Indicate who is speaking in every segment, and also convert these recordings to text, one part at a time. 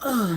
Speaker 1: All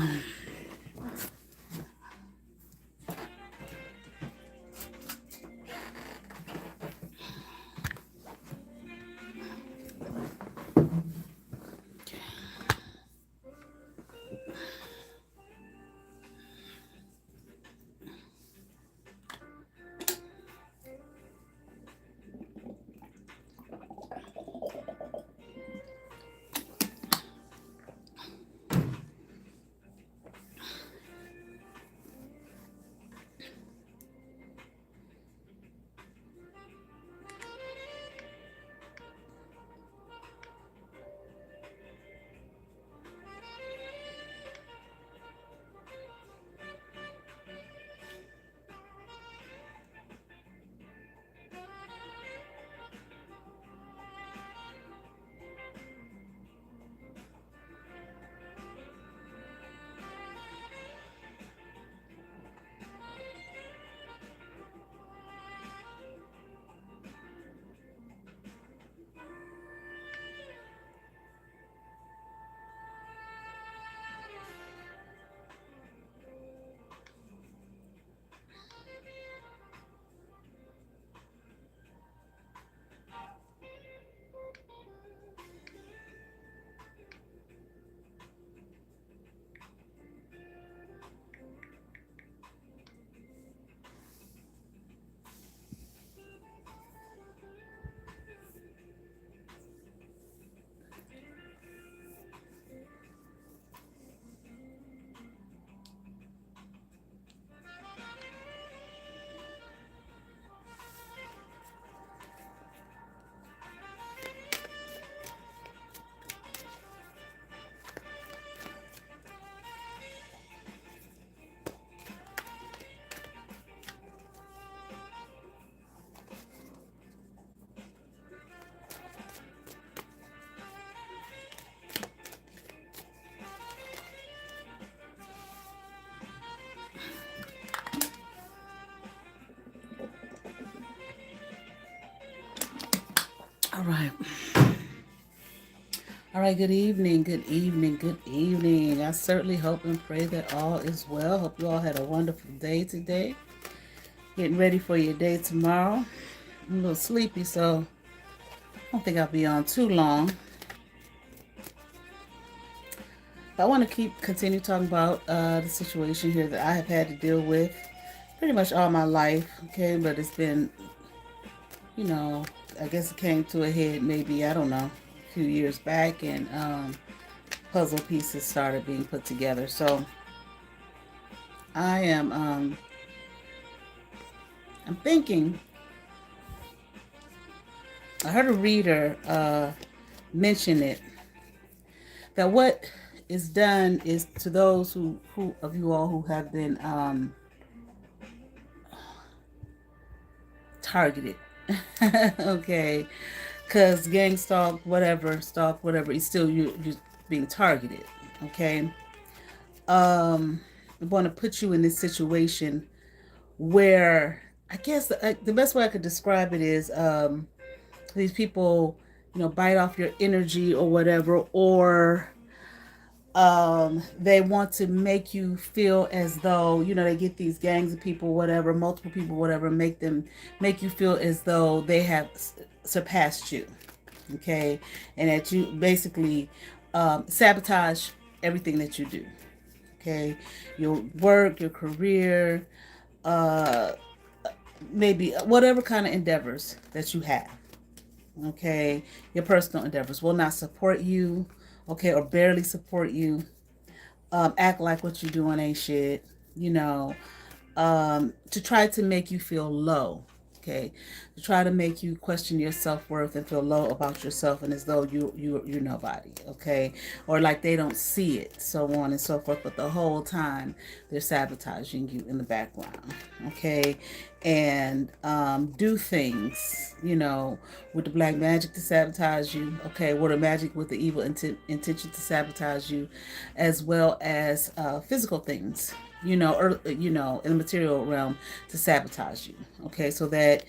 Speaker 1: right. All right, good evening, good evening, good evening. I certainly hope and pray that all is well. Hope you all had a wonderful day today. Getting ready for your day tomorrow. I'm a little sleepy, so I don't think I'll be on too long. But I want to continue talking about the situation here that I have had to deal with pretty much all my life, okay? But it's been, I guess it came to a head maybe, I don't know, a few years back, and puzzle pieces started being put together. So I'm thinking, I heard a reader mention it, that what is done is to those who of you all who have been targeted. Okay, because gang stalk, whatever, it's still you're being targeted. Okay, I want to put you in this situation where I guess the best way I could describe it is these people, bite off your energy or whatever, or they want to make you feel as though, they get these gangs of people, whatever, multiple people, whatever, make you feel as though they have surpassed you. Okay. And that you basically sabotage everything that you do. Okay. Your work, your career, maybe whatever kind of endeavors that you have. Okay. Your personal endeavors will not support you. Okay. Or barely support you. Act like what you're doing ain't shit, to try to make you feel low. Okay, to try to make you question your self-worth and feel low about yourself, and as though you're nobody. Okay, or like they don't see it, so on and so forth. But the whole time they're sabotaging you in the background. Okay, and do things, with the black magic to sabotage you. Okay, with the magic, with the evil intention to sabotage you, as well as physical things, in the material realm to sabotage you. Okay, so that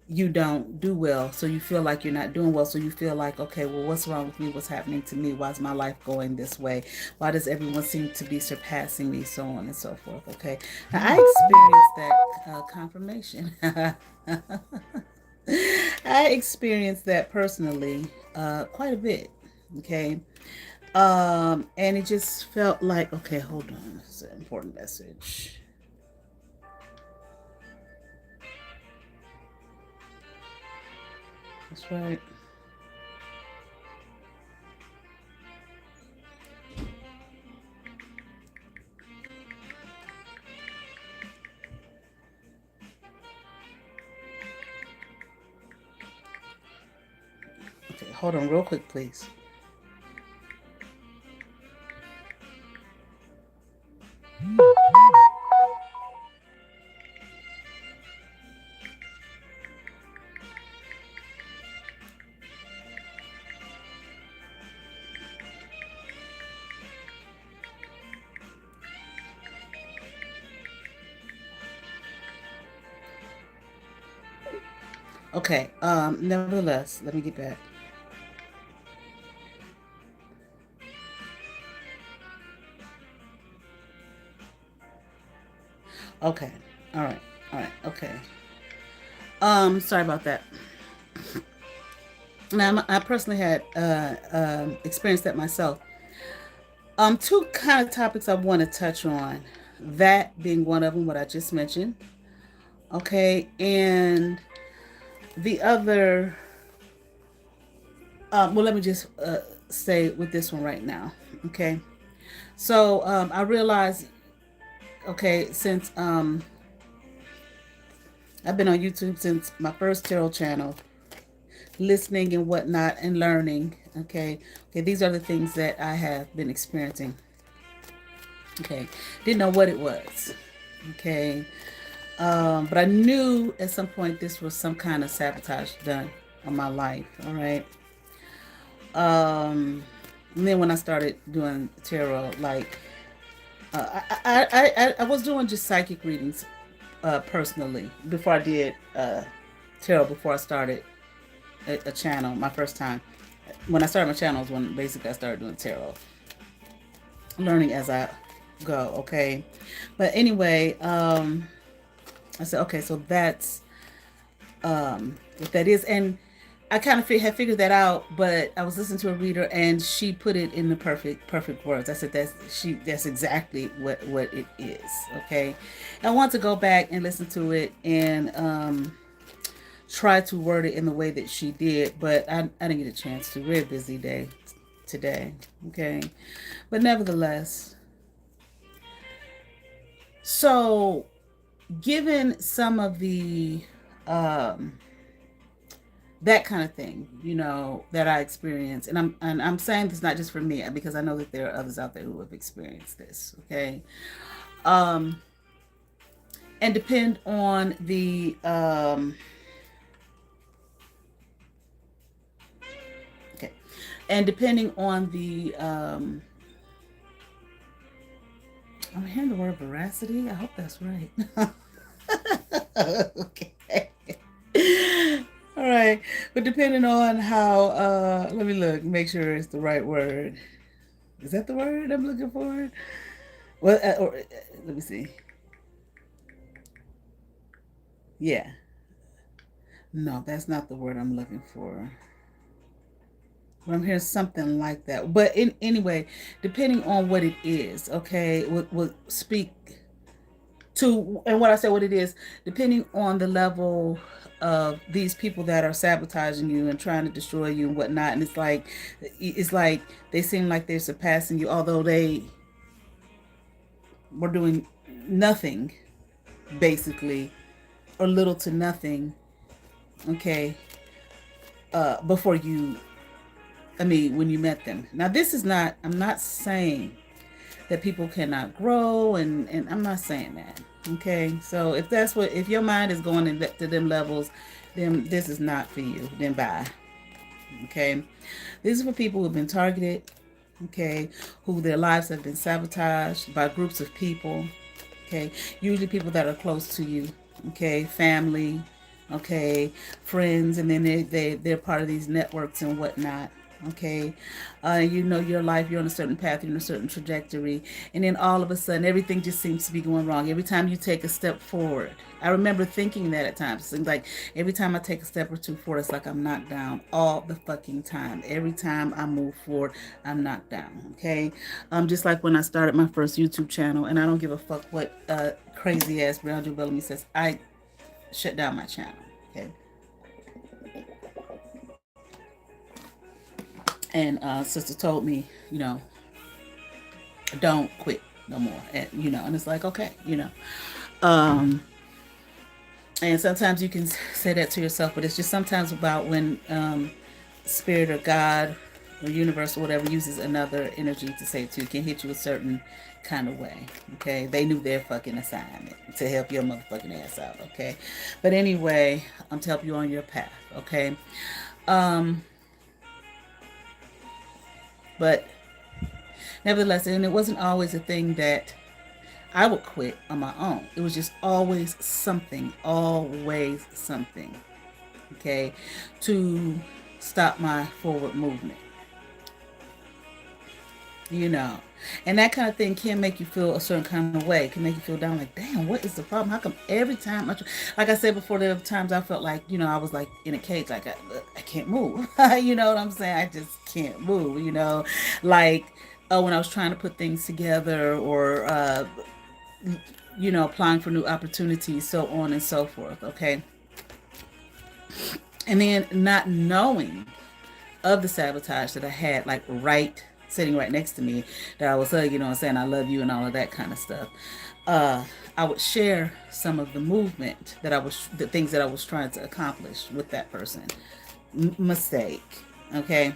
Speaker 1: you don't do well. So you feel like you're not doing well. So you feel like, okay, well, what's wrong with me? What's happening to me? Why is my life going this way? Why does everyone seem to be surpassing me? So on and so forth. Okay. Now, I experienced that confirmation. I experienced that personally quite a bit. Okay. And it just felt like, okay, hold on. It's an important message. That's right. Okay, hold on real quick, please. Okay, nevertheless, let me get back. Okay, all right, okay. Sorry about that. Now, I personally had experienced that myself. Two kind of topics I want to touch on. That being one of them, what I just mentioned. Okay, and the other. Well, let me just stay with this one right now. Okay, so I realized. Okay, since I've been on YouTube since my first tarot channel, listening and whatnot and learning. Okay, these are the things that I have been experiencing. Okay, didn't know what it was. Okay, but I knew at some point this was some kind of sabotage done on my life. All right. And then when I started doing tarot, like I was doing just psychic readings personally before I did tarot. Before I started a channel, my first time. When I started my channel was when basically I started doing tarot, learning as I go. Okay, but anyway, I said okay, so that's what that is, and I kind of had figured that out, but I was listening to a reader and she put it in the perfect words. I said that's exactly what it is. Okay, and I want to go back and listen to it and try to word it in the way that she did, but I didn't get a chance to. Very busy day today. Okay, but nevertheless, so given some of the that kind of thing, that I experience, and I'm saying this not just for me because I know that there are others out there who have experienced this. Okay, and depend on the okay, and depending on the I'm hearing the word veracity. I hope that's right. Okay. All right. But depending on how, let me look, make sure it's the right word. Is that the word I'm looking for? Well, let me see. Yeah. No, that's not the word I'm looking for. But I'm hearing something like that. But anyway, depending on what it is, okay, will speak to, and what I say what it is, depending on the level of these people that are sabotaging you and trying to destroy you and whatnot. And it's like they seem like they're surpassing you, although they were doing nothing, basically, or little to nothing, okay, before you, when you met them. Now, this is not, I'm not saying that people cannot grow, and I'm not saying that. Okay, so if your mind is going to them levels, then this is not for you. Then bye. Okay, this is for people who've been targeted. Okay, who their lives have been sabotaged by groups of people. Okay, usually people that are close to you. Okay, family, okay, friends, and then they're part of these networks and whatnot. Okay, you know your life, you're on a certain path, you're on a certain trajectory, and then all of a sudden everything just seems to be going wrong. Every time you take a step forward, I remember thinking that at times. It seems like every time I take a step or two forward, it's like I'm knocked down all the fucking time. Every time I move forward, I'm knocked down. Okay, just like when I started my first YouTube channel, and I don't give a fuck what crazy ass Brown Joe Bellamy says. I shut down my channel. Okay. And sister told me, don't quit no more. And and it's like, okay, Um, and sometimes you can say that to yourself, but it's just sometimes about when spirit or God or universe or whatever uses another energy to say it to you, can hit you a certain kind of way. Okay. They knew their fucking assignment to help your motherfucking ass out. Okay. But anyway, to help you on your path. Okay. Um, but nevertheless, and it wasn't always a thing that I would quit on my own. It was just always something, okay, to stop my forward movement, you know. And that kind of thing can make you feel a certain kind of way. It can make you feel down like, damn, what is the problem? How come every time like I said before, there were times I felt like, I was like in a cage, like I can't move. You know what I'm saying? I just can't move, like when I was trying to put things together or, applying for new opportunities, so on and so forth. Okay. And then not knowing of the sabotage that I had, like sitting right next to me, that I was hugging on, saying I love you and all of that kind of stuff. I would share some of the movement the things that I was trying to accomplish with that person. Mistake. Okay.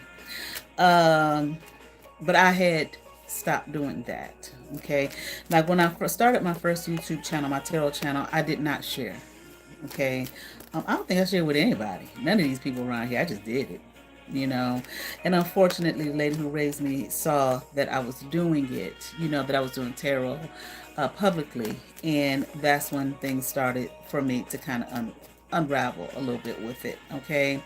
Speaker 1: But I had stopped doing that. Okay. Like when I first started my first YouTube channel, my tarot channel, I did not share. Okay. I don't think I shared with anybody. None of these people around here. I just did it. And unfortunately, the lady who raised me saw that I was doing it, that I was doing tarot publicly. And that's when things started for me to kind of unravel a little bit with it. Okay.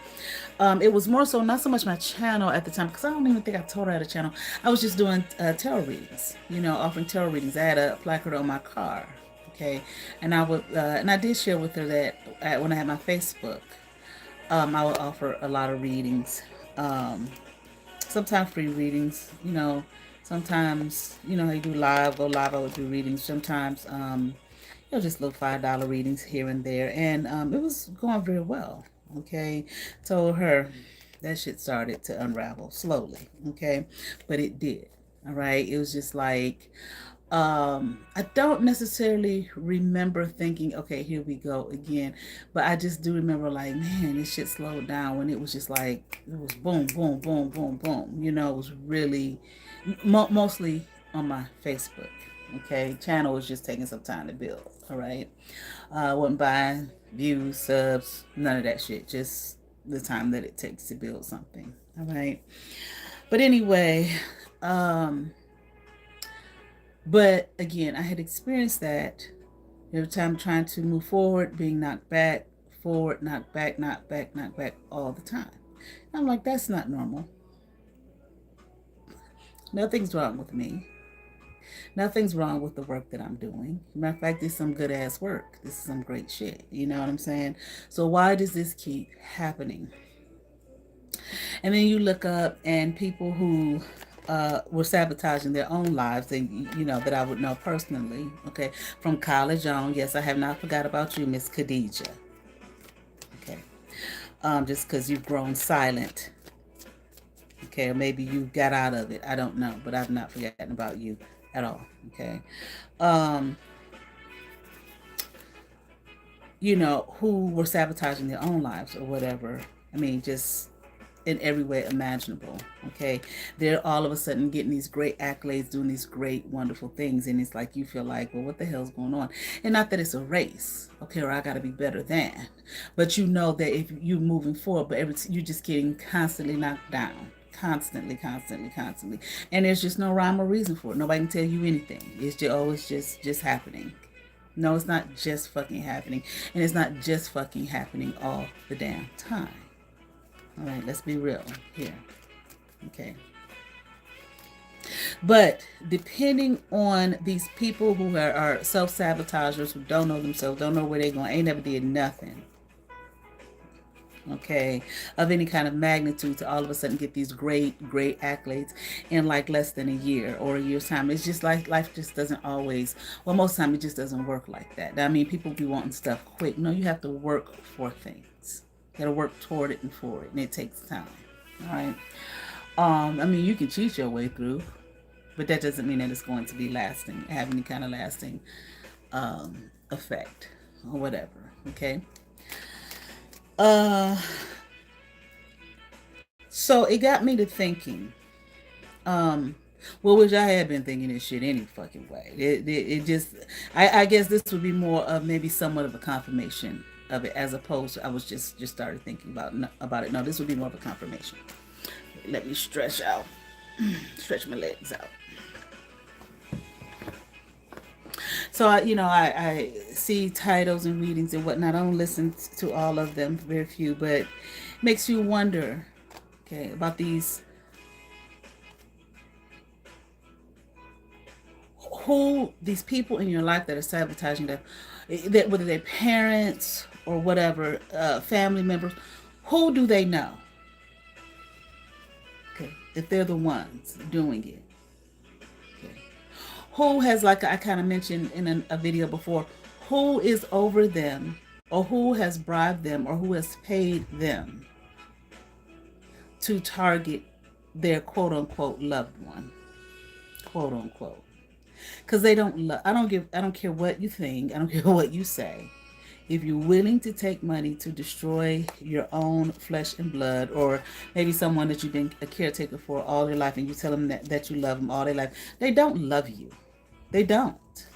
Speaker 1: It was more so not so much my channel at the time, because I don't even think I told her I had a channel. I was just doing tarot readings, offering tarot readings. I had a placard on my car. Okay. And I did share with her that when I had my Facebook, I would offer a lot of readings. Sometimes free readings, sometimes, I do go live, I would do readings. Sometimes, just little $5 readings here and there. And it was going very well. Okay. Told her that shit started to unravel slowly. Okay. But it did. All right. It was just like, I don't necessarily remember thinking, okay, here we go again. But I just do remember like, man, this shit slowed down when it was just like, it was boom, boom, boom, boom, boom. It was really mostly on my Facebook. Okay. Channel was just taking some time to build. All right. Wasn't buying views, subs, none of that shit. Just the time that it takes to build something. All right. But anyway, but again, I had experienced that every time trying to move forward, being knocked back, forward, knocked back, all the time. And I'm like, that's not normal. Nothing's wrong with me. Nothing's wrong with the work that I'm doing. Matter of fact, this is some good ass work. This is some great shit. You know what I'm saying? So why does this keep happening? And then you look up and people who were sabotaging their own lives, and that I would know personally. Okay, from college on. Yes, I have not forgot about you, Miss Khadija. Okay, just because you've grown silent. Okay, or maybe you got out of it. I don't know, but I've not forgotten about you at all. Okay, who were sabotaging their own lives or whatever. I mean, just in every way imaginable. Okay, they're all of a sudden getting these great accolades, doing these great, wonderful things, and it's like you feel like, well, what the hell's going on? And not that it's a race, okay, or I got to be better than, but that if you're moving forward, but you're just getting constantly knocked down. Constantly, and there's just no rhyme or reason for it. Nobody can tell you anything. It's just happening. No, it's not just fucking happening. And it's not just fucking happening all the damn time. All right, let's be real here. Okay. But depending on these people who are self-sabotagers, who don't know themselves, don't know where they're going, ain't never did nothing, okay, of any kind of magnitude, to all of a sudden get these great accolades in like less than a year or a year's time. It's just like life just doesn't always, well, most of the time it just doesn't work like that. I mean, people be wanting stuff quick. No, you have to work for things. You got to work toward it and for it, and it takes time. All right. I mean, you can cheat your way through, but that doesn't mean that it's going to be lasting, have any kind of lasting effect or whatever. Okay. So it got me to thinking, well, which I had been thinking this shit any fucking way. It just, I guess this would be more of maybe somewhat of a confirmation of it, as opposed to I was just started thinking about it. No, this would be more of a confirmation. Let me stretch my legs out. So I see titles and readings and whatnot. I don't listen to all of them, very few, but it makes you wonder, okay, about these people in your life that are sabotaging that whether they're parents or whatever, family members. Who do they know? Okay, if they're the ones doing it. Who has, like I kind of mentioned in a video before, who is over them, or who has bribed them, or who has paid them to target their quote unquote loved one, quote unquote, because they don't love. I don't care what you think. I don't care what you say. If you're willing to take money to destroy your own flesh and blood, or maybe someone that you've been a caretaker for all your life, and you tell them that you love them all their life, they don't love you. They don't.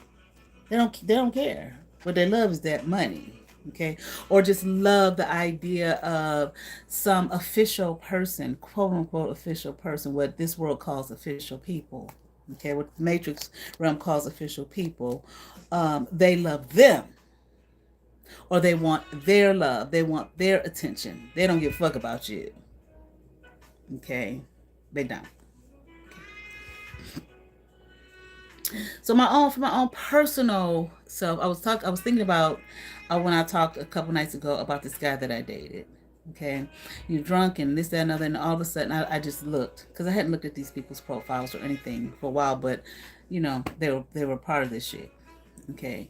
Speaker 1: They don't care. What they love is that money. Okay? Or just love the idea of some official person, quote unquote official person, what this world calls official people. Okay, what the Matrix realm calls official people. They love them. Or they want their love. They want their attention. They don't give a fuck about you. Okay? They don't. So for my own personal self, I was thinking about when I talked a couple nights ago about this guy that I dated. Okay, you're drunk and this, that, and other, and all of a sudden I just looked, because I hadn't looked at these people's profiles or anything for a while, but they were part of this shit. Okay,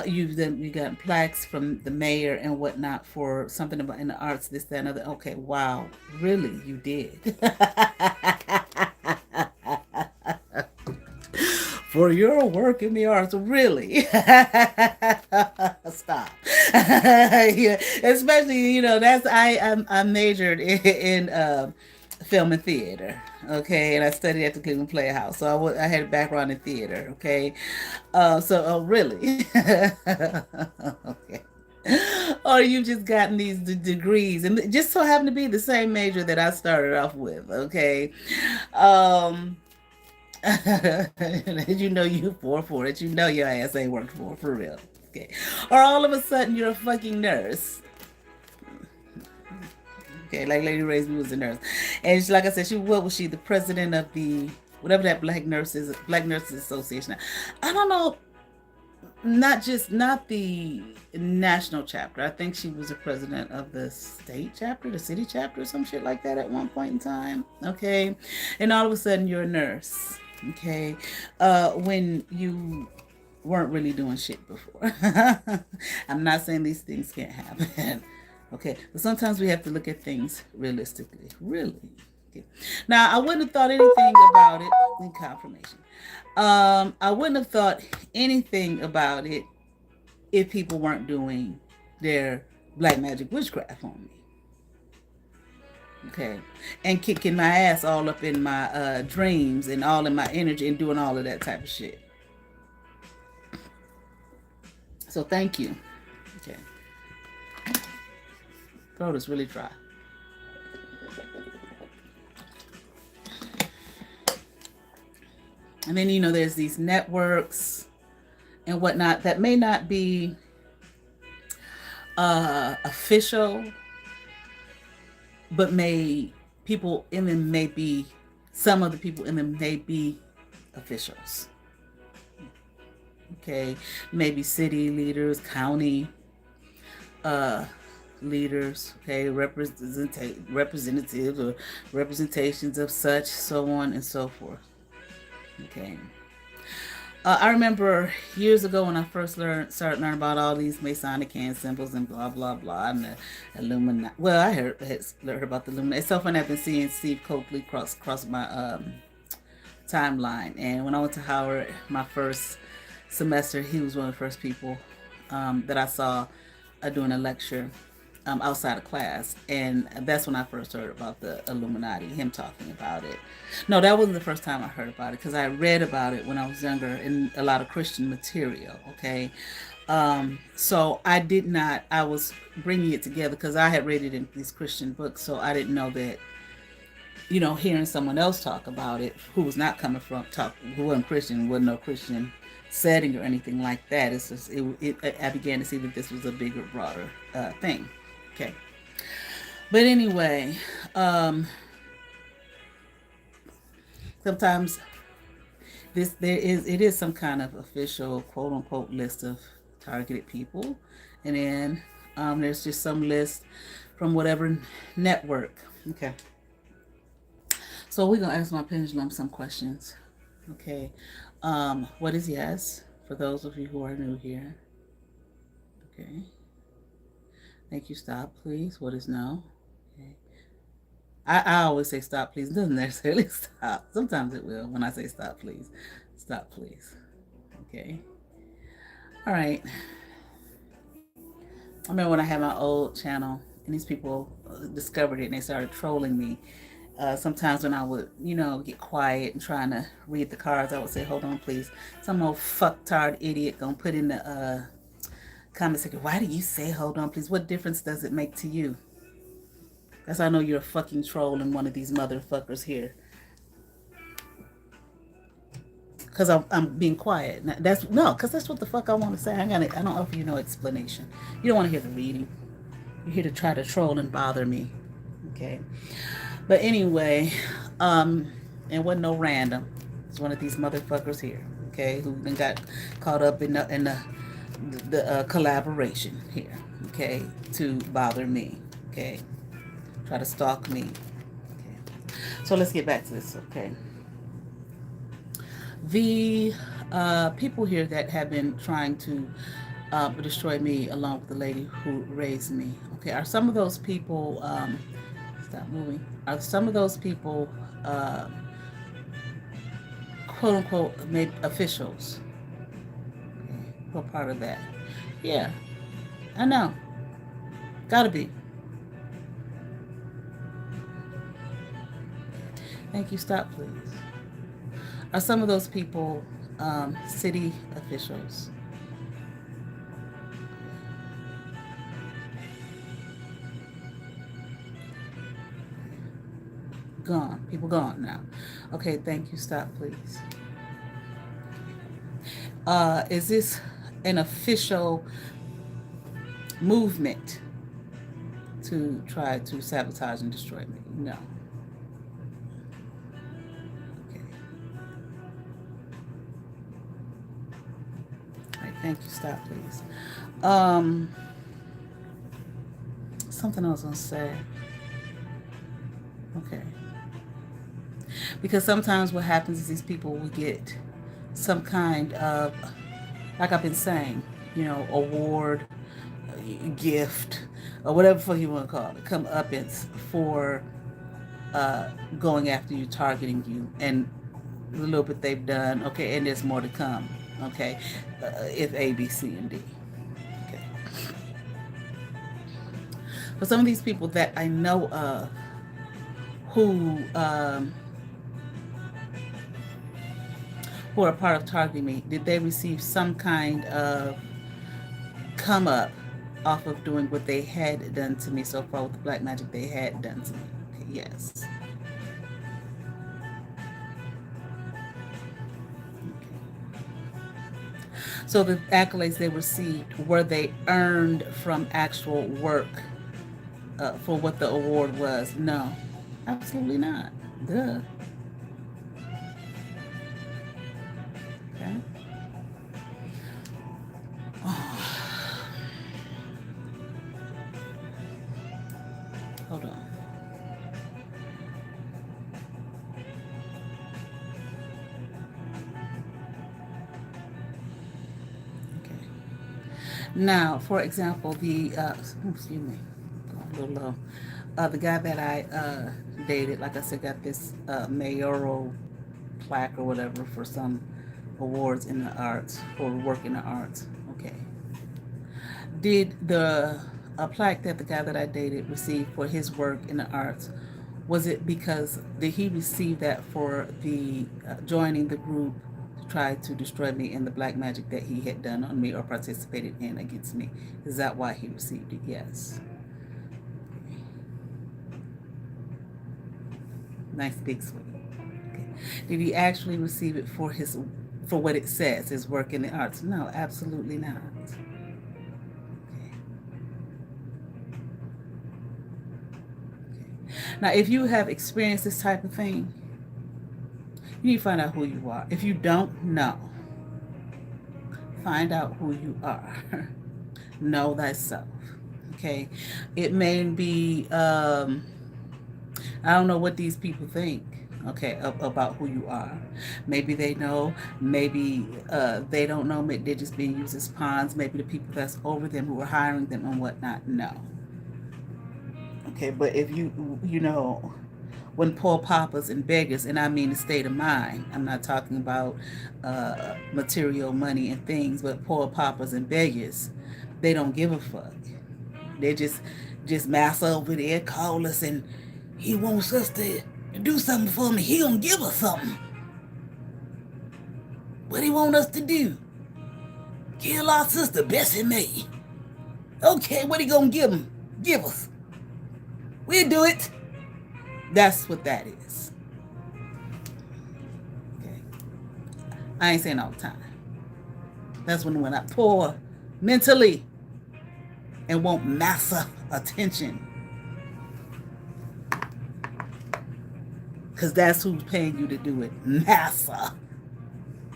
Speaker 1: you got plaques from the mayor and whatnot for something about in the arts, this, that, and other. Okay, wow, really, you did. For your work in the arts, really? Stop. Yeah, especially, I majored in film and theater, okay, and I studied at the Cleveland Playhouse, so I had a background in theater, okay. Really? Okay. Or you've just gotten these degrees, and just so happen to be the same major that I started off with, okay. You 4-4 that your ass ain't worked for real. Okay. Or all of a sudden you're a fucking nurse. Okay, like Lady Ray's was a nurse. And like I said, what was she? The president of the whatever that Black Nurses Association. I don't know. Not the national chapter. I think she was the president of the state chapter, the city chapter, some shit like that at one point in time. Okay. And all of a sudden you're a nurse. Okay, when you weren't really doing shit before. I'm not saying these things can't happen. Okay, but sometimes we have to look at things realistically. Really. Okay. Now, I wouldn't have thought anything about it in confirmation. I wouldn't have thought anything about it if people weren't doing their black magic witchcraft on me. Okay, and kicking my ass all up in my dreams and all in my energy and doing all of that type of shit. So thank you. Okay, throat is really dry. And then there's these networks and whatnot that may not be official, but people in them may be, some of the people in them may be officials. Okay, maybe city leaders, county leaders, okay, representatives or representations of such, so on and so forth. Okay. I remember years ago when I first started learning about all these Masonic hand symbols and blah blah blah and the Illuminati. Well, I had heard about the Illuminati. It's so funny. I've been seeing Steve Coakley cross my timeline, and when I went to Howard my first semester, he was one of the first people that I saw doing a lecture outside of class, and that's when I first heard about the Illuminati, him talking about it. No, that wasn't the first time I heard about it, because I read about it when I was younger in a lot of Christian material. Okay, so I was bringing it together because I had read it in these Christian books, so I didn't know that, hearing someone else talk about it who was not coming from who wasn't Christian, wasn't no Christian setting or anything like that. It's just I began to see that this was a bigger, broader thing. Okay, but anyway, sometimes it is some kind of official quote unquote list of targeted people, and then there's just some list from whatever network. Okay. So we're going to ask my pendulum some questions. Okay. What is yes for those of you who are new here? Okay. Thank you. Stop, please. What is no? Okay. I always say stop, please. It doesn't necessarily stop. Sometimes it will when I say stop, please. Stop, please. Okay. All right. I remember when I had my old channel and these people discovered it and they started trolling me. Sometimes when I would, get quiet and trying to read the cards, I would say, hold on, please. Some old fucktard idiot gonna put in the comment section, why do you say hold on, please? What difference does it make to you? That's how I know you're a fucking troll and one of these motherfuckers here. Because I'm being quiet. Because that's what the fuck I want to say. I don't offer you no explanation. You don't want to hear the reading. You're here to try to troll and bother me. Okay. But anyway, it wasn't no random. It's one of these motherfuckers here, okay, who then got caught up in the collaboration here, okay, to bother me, okay, try to stalk me. Okay. So let's get back to this, okay. The people here that have been trying to destroy me along with the lady who raised me, okay, are some of those people... stop moving. Are some of those people, quote unquote, maybe officials? Okay, who are part of that? Yeah, I know. Gotta be. Thank you. Stop, please. Are some of those people city officials? Gone. People gone now. Okay, thank you. Stop, please. Is this an official movement to try to sabotage and destroy me? No. Okay. All right, thank you. Stop, please. Something I was going to say. Okay. Because sometimes what happens is these people will get some kind of, like I've been saying, award, gift, or whatever fuck you want to call it, come up for going after you, targeting you, and the little bit they've done, okay, and there's more to come, okay, if A, B, C, and D. Okay. For some of these people that I know of who are part of targeting me, did they receive some kind of come up off of doing what they had done to me so far with the black magic they had done to me? Okay, yes. Okay. So the accolades they received, were they earned from actual work for what the award was? No, absolutely not. Duh. Okay. Hold on. Okay. Now, for example, excuse me, going a little low. The guy that I dated, like I said, got this mayoral plaque or whatever for some awards in the arts or work in the arts. Okay. Did the a plaque that the guy that I dated receive for his work in the arts, was it because did he receive that for the joining the group to try to destroy me in the black magic that he had done on me or participated in against me? Is that why he received it? Yes. Nice big sweet. Okay. Did he actually receive it for what it says, his work in the arts? No, absolutely not. Okay. Now, if you have experienced this type of thing, you need to find out who you are. If you don't know, find out who you are. Know thyself. Okay. It may be, I don't know what these people think, okay, about who you are. Maybe they know, maybe they don't know, maybe they're just being used as pawns. Maybe the people that's over them who are hiring them and whatnot know. Okay, but if you know, when poor paupers and beggars, and I mean the state of mind, I'm not talking about material money and things, but poor paupers and beggars, they don't give a fuck. They just mass over there, call us, and he wants us to do something for him. He gonna give us something. What he want us to do? Kill our sister Bessie May. Okay, what he gonna give him? Give us. We'll do it. That's what that is. Okay. I ain't saying all the time. That's when I pour mentally and want massa attention. Because that's who's paying you to do it. Massa.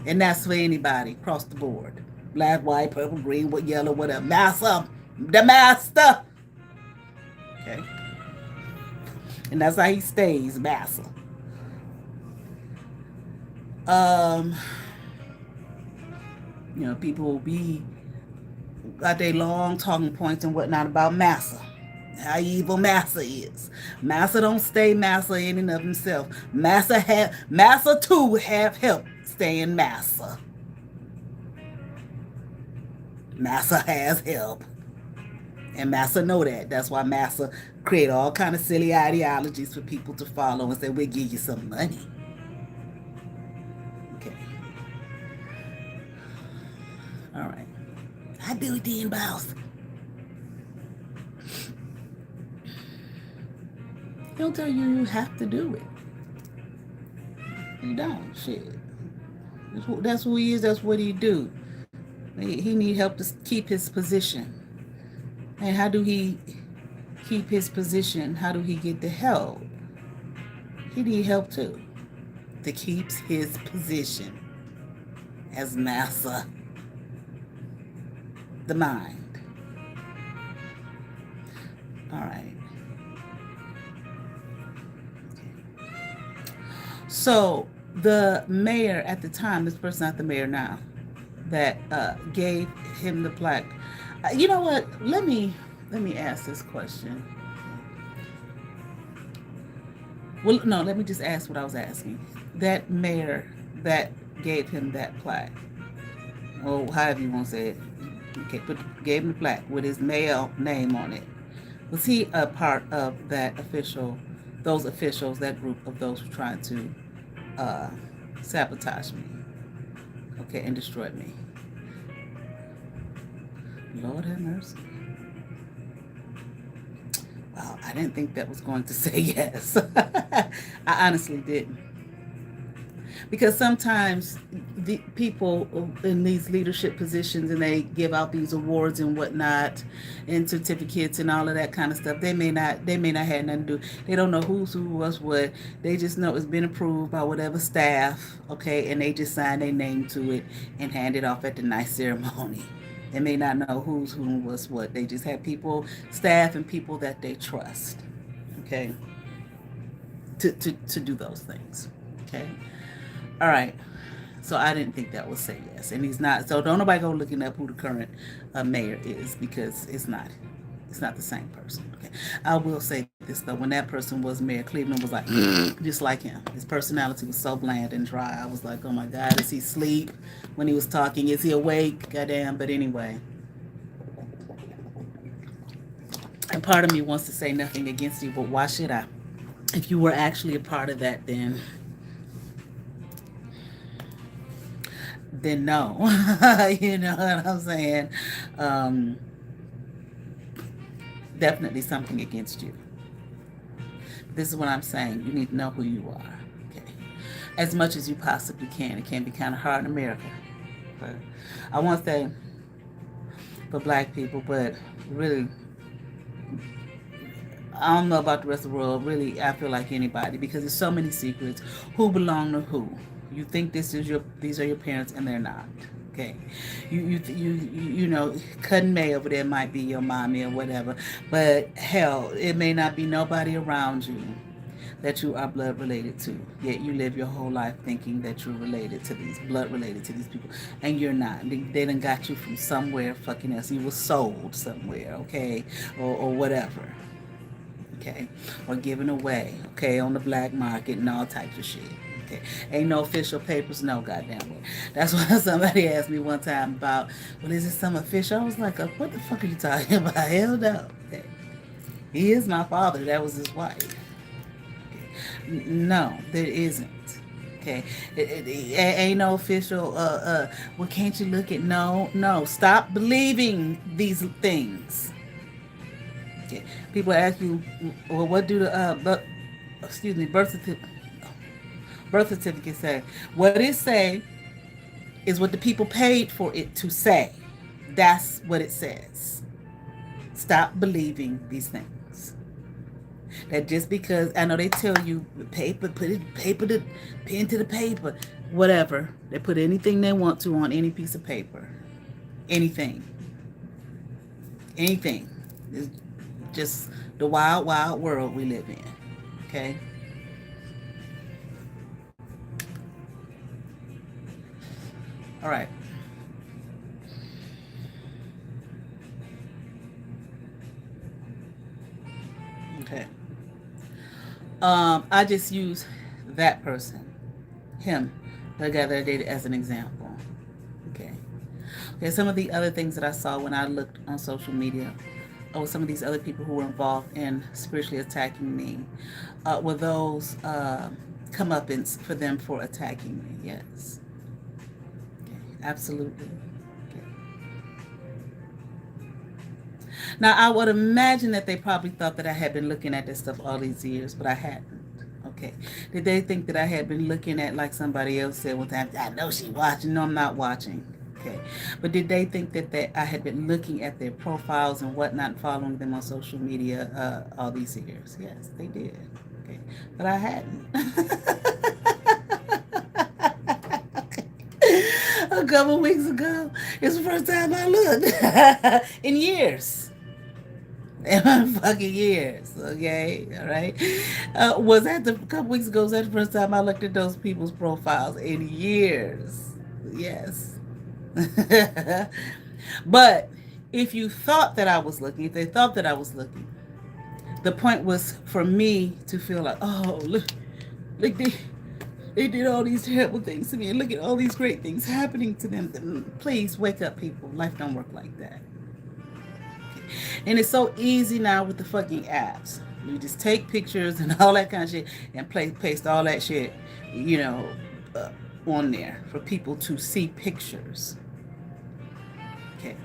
Speaker 1: And that's for anybody across the board. Black, white, purple, green, yellow, whatever. Massa. The master. Okay. And that's how he stays, massa. People will be got their long talking points and whatnot about massa. How evil massa is. Massa don't stay massa in and of himself. Massa too have help staying massa. Massa has help. And Massa know that. That's why Massa create all kind of silly ideologies for people to follow and say, we'll give you some money. Okay. All right. I do it then, boss. He'll tell you have to do it. You don't. Shit. That's who he is. That's what he do. He need help to keep his position. And how do he keep his position? How do he get the help? He need help too. To keep his position as master. The mind. All right. So the mayor at the time, this person not the mayor now, that gave him the plaque. You know what? Let me ask this question. Well, no, let me just ask what I was asking. That mayor that gave him that plaque, or however you want to say it, okay, gave him the plaque with his male name on it. Was he a part of that those officials, that group of those who tried to sabotage me, okay, and destroy me? Lord have mercy. Wow, I didn't think that was going to say yes. I honestly didn't. Because sometimes the people in these leadership positions, and they give out these awards and whatnot and certificates and all of that kind of stuff, they may not have nothing to do. They don't know who's who, what's what. They just know it's been approved by whatever staff, okay, and they just sign their name to it and hand it off at the nice ceremony. They may not know who's who, what's what. They just have people, staff, and people that they trust, okay, to do those things, okay. All right. So I didn't think that would say yes, and he's not. So don't nobody go looking up who the current mayor is, because it's not. It's not the same person. Okay. I will say this though: when that person was mayor, Cleveland was like just like him. His personality was so bland and dry. I was like, oh my God, is he asleep when he was talking? Is he awake? Goddamn. But anyway, and part of me wants to say nothing against you, but why should I? If you were actually a part of that, then no. You know what I'm saying? Um, Definitely something against you. This is what I'm saying. You need to know who you are. Okay. As much as you possibly can. It can be kind of hard in America. Okay. I won't say for black people, but really, I don't know about the rest of the world. Really, I feel like anybody, because there's so many secrets. Who belong to who? You think these are your parents, and they're not. Okay, you know, Cousin May over there might be your mommy or whatever, but hell, it may not be nobody around you that you are blood related to. Yet you live your whole life thinking that you're blood related to these people, and you're not. They done got you from somewhere fucking else. You were sold somewhere, okay, or whatever, okay, or given away, okay, on the black market and all types of shit. Okay. Ain't no official papers, no goddamn way. That's why somebody asked me one time about, well, is it some official? I was like, what the fuck are you talking about? Hell no. Okay. He is my father. That was his wife. Okay. No, there isn't. Okay. It ain't no official, well, can't you look at, no. Stop believing these things. Okay. People ask you, well, what do the, birth certificate say? What it say is what the people paid for it to say. That's what it says. Stop believing these things. That just because, I know they tell you paper, pen to the paper, whatever. They put anything they want to on any piece of paper. Anything. It's just the wild, wild world we live in. Okay? All right. Okay. I just use that person, him, the guy that I dated, as an example. Okay. Okay. Some of the other things that I saw when I looked on social media, or some of these other people who were involved in spiritually attacking me, were those comeuppance for them for attacking me. Yes. Okay. Absolutely. Okay. Now, I would imagine that they probably thought that I had been looking at this stuff all these years, but I hadn't. Okay. Did they think that I had been looking at, like somebody else said one time, I know she's watching. No, I'm not watching. Okay. But did they think that I had been looking at their profiles and whatnot, following them on social media all these years? Yes, they did. Okay. But I hadn't. A couple weeks ago, it's the first time I looked in years. In fucking years, okay, all right. Was that a couple weeks ago? Was that the first time I looked at those people's profiles in years? Yes. But if you thought that I was looking, if they thought that I was looking, the point was for me to feel like, oh, look, they did all these terrible things to me, and look at all these great things happening to them. Please wake up, people. Life don't work like that. And it's so easy now with the fucking apps. You just take pictures and all that kind of shit and paste all that shit, you know, on there for people to see pictures. Okay.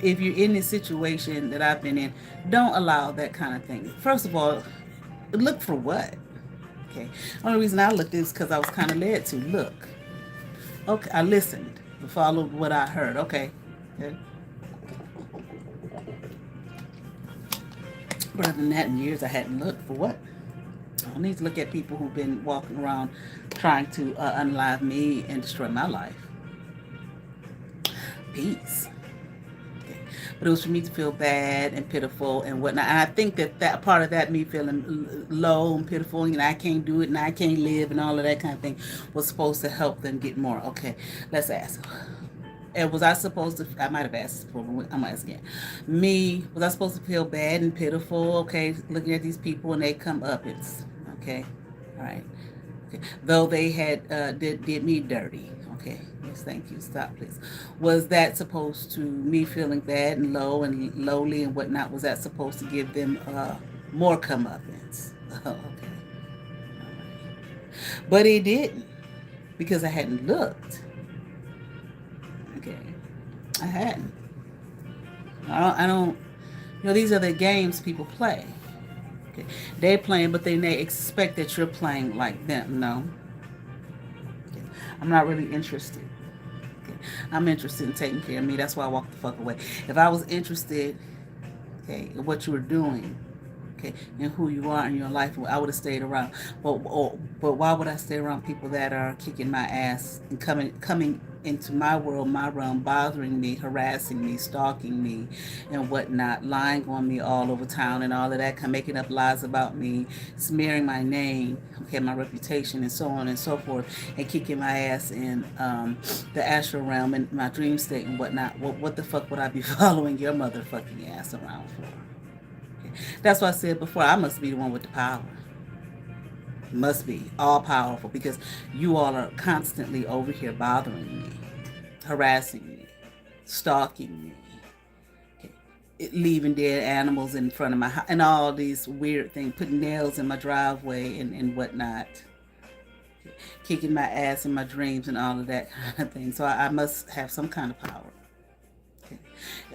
Speaker 1: If you're in this situation that I've been in, don't allow that kind of thing. First of all, look for what? Okay. Only reason I looked is because I was kind of led to look. Okay, I listened, followed what I heard. Okay. Okay. But other than that, in years I hadn't looked for what. I don't need to look at people who've been walking around trying to unalive me and destroy my life. Peace. Okay. But it was for me to feel bad and pitiful and whatnot. And I think that part of that, me feeling low and pitiful, and I can't do it and I can't live and all of that kind of thing, was supposed to help them get more. Okay, let's ask. And was I supposed to, I might have asked before, but I'm asking me, was I supposed to feel bad and pitiful, okay, looking at these people and they come up, it's, okay, all right, okay, though they had, did me dirty, okay, yes, thank you, stop please. Was that supposed to, me feeling bad and low and lowly and whatnot, was that supposed to give them, more comeuppance? Oh, okay, all right. But it didn't, because I hadn't looked. Okay, I hadn't. I don't, these are the games people play. Okay, they're playing, but then they expect that you're playing like them. No, okay. I'm not really interested. Okay. I'm interested in taking care of me. That's why I walked the fuck away. If I was interested, okay, in what you were doing, okay, and who you are in your life, I would have stayed around. But why would I stay around people that are kicking my ass and coming into my world, my realm, bothering me, harassing me, stalking me, and whatnot, lying on me all over town and all of that, making up lies about me, smearing my name, okay, my reputation, and so on and so forth, and kicking my ass in the astral realm and my dream state and whatnot. What the fuck would I be following your motherfucking ass around for? That's why I said before, I must be the one with the power. Must be all powerful, because you all are constantly over here bothering me, harassing me, stalking me, okay, leaving dead animals in front of my house, and all these weird things, putting nails in my driveway and whatnot, okay, kicking my ass in my dreams and all of that kind of thing. So I must have some kind of power.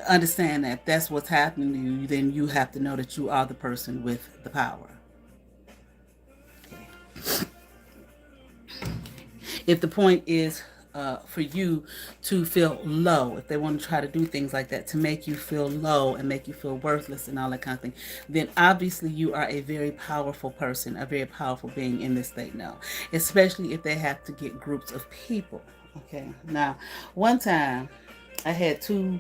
Speaker 1: Understand that if that's what's happening to you, then you have to know that you are the person with the power. Okay. If the point is for you to feel low, if they want to try to do things like that to make you feel low and make you feel worthless and all that kind of thing, then obviously you are a very powerful person, a very powerful being in this state now, especially if they have to get groups of people. Okay. Now, one time I had two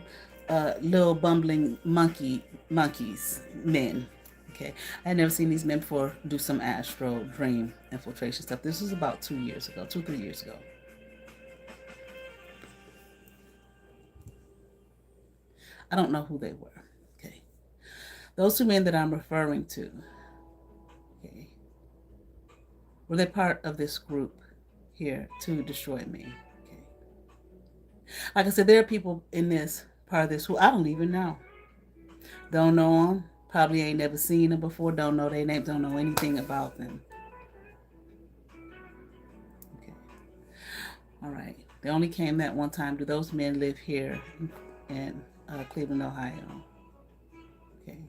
Speaker 1: little bumbling monkeys, men. Okay, I had never seen these men before do some astral dream infiltration stuff. This was about 3 years ago. I don't know who they were. Okay, those two men that I'm referring to, okay, were they part of this group here to destroy me? Okay, like I said, there are people in this part of this who I don't even know. Don't know them. Probably ain't never seen them before. Don't know their names. Don't know anything about them. Okay. All right. They only came that one time. Do those men live here in Cleveland, Ohio? Okay.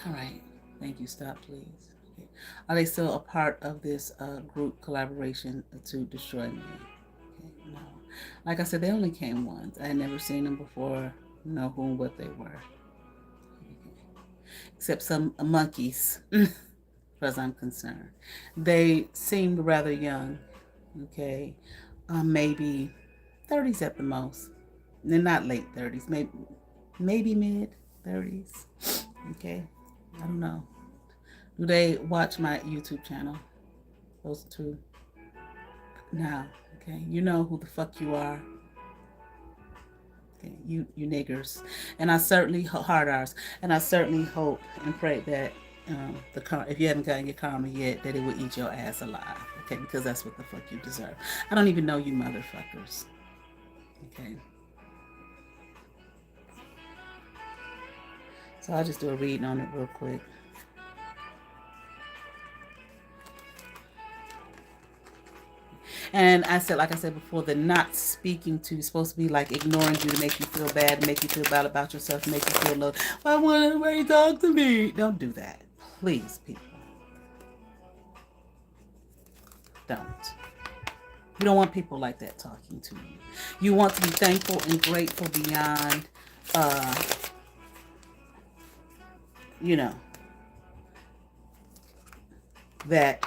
Speaker 1: All right. Thank you. Stop, please. Okay. Are they still a part of this group collaboration to destroy me? Okay. No. Like I said, they only came once. I had never seen them before. Know who and what they were. Except some monkeys, as far as I'm concerned. They seemed rather young. Okay. Maybe 30s at the most. They're not late 30s. Maybe mid 30s. Okay. I don't know. Do they watch my YouTube channel? Those two. Now, okay. You know who the fuck you are. Okay, you niggers. And I certainly, hard R's, and I certainly hope and pray that if you haven't gotten your karma yet, that it will eat your ass alive. Okay, because that's what the fuck you deserve. I don't even know you motherfuckers. Okay. So I'll just do a reading on it real quick. And I said, like I said before, the not speaking to is supposed to be like ignoring you to make you feel bad, to make you feel bad about yourself, to make you feel low. Why won't anybody talk to me? Don't do that. Please, people, don't. You don't want people like that talking to you. You want to be thankful and grateful beyond, you know, that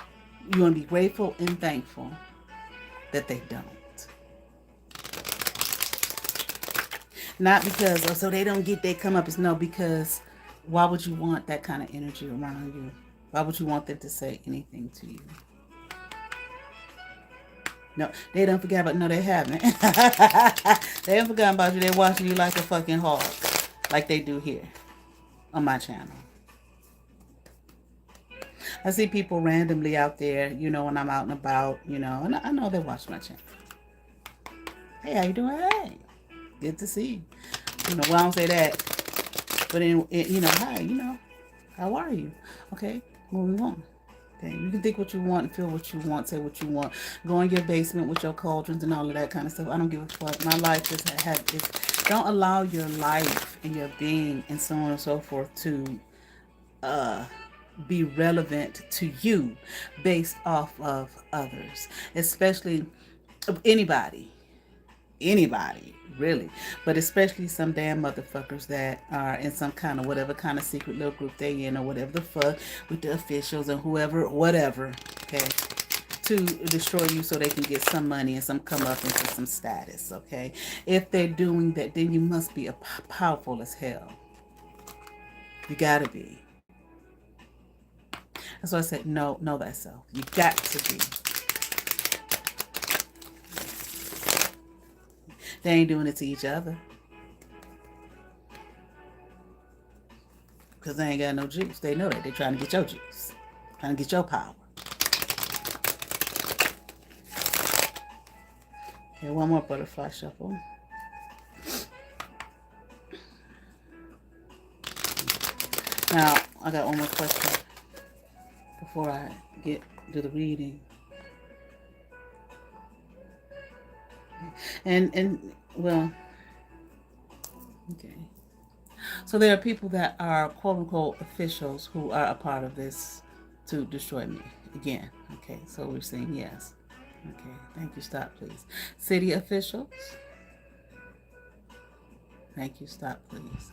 Speaker 1: you want to be grateful and thankful that they don't. Not because, oh, so they don't get their come up. It's no, because why would you want that kind of energy around you? Why would you want them to say anything to you? No, they don't forget about, no, they haven't. They haven't forgotten about you. They're watching you like a fucking hawk, like they do here on my channel. I see people randomly out there, you know, when I'm out and about, you know, and I know they watch my channel. Hey, how you doing? Hey, good to see you. You know, well, I don't say that, but you know, hi, you know, how are you? Okay, moving on. Okay, you can think what you want, feel what you want, say what you want. Go in your basement with your cauldrons and all of that kind of stuff. I don't give a fuck. My life is don't allow your life and your being and so on and so forth to be relevant to you based off of others, especially anybody really, but especially some damn motherfuckers that are in some kind of whatever kind of secret little group they in or whatever the fuck with the officials and whoever, whatever, okay, to destroy you so they can get some money and some come up into some status, okay? If they're doing that, then you must be powerful as hell. You gotta be. That's why I said, know thyself. You got to be. They ain't doing it to each other. Because they ain't got no juice. They know that. They're trying to get your juice. Trying to get your power. Okay, one more butterfly shuffle. Now, I got one more question before I get to the reading. And well, okay. So there are people that are quote unquote officials who are a part of this to destroy me again. Okay, so we're saying yes. Okay, thank you. Stop, please. City officials. Thank you. Stop, please.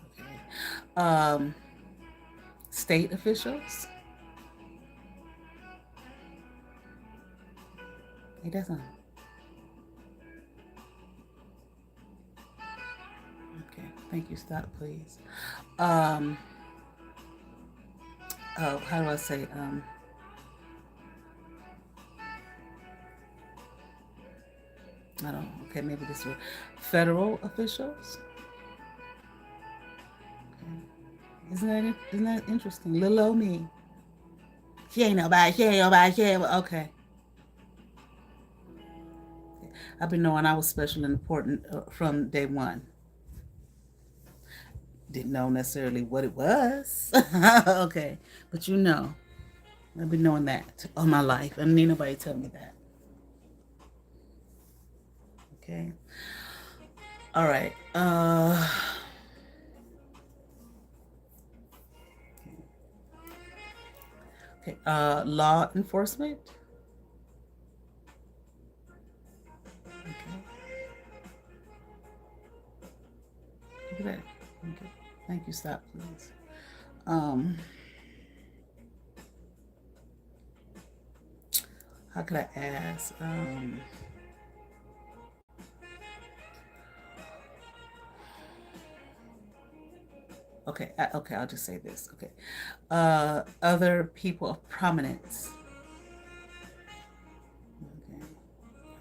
Speaker 1: Okay. State officials. It doesn't. Okay. Thank you. Stop, please. Oh, how do I say? I don't know. Okay, maybe this word. Federal officials. Okay. Isn't that interesting? Little old me. She ain't nobody. She ain't nobody. She ain't. Okay. I've been knowing I was special and important from day one. Didn't know necessarily what it was. Okay, but you know, I've been knowing that all my life. I don't need nobody to tell me that. Okay. All right. Okay. Law enforcement. Okay. Look at that. Okay. Thank you. Stop, please. How could I ask? Okay, okay, I'll just say this. Okay. Other people of prominence. Okay.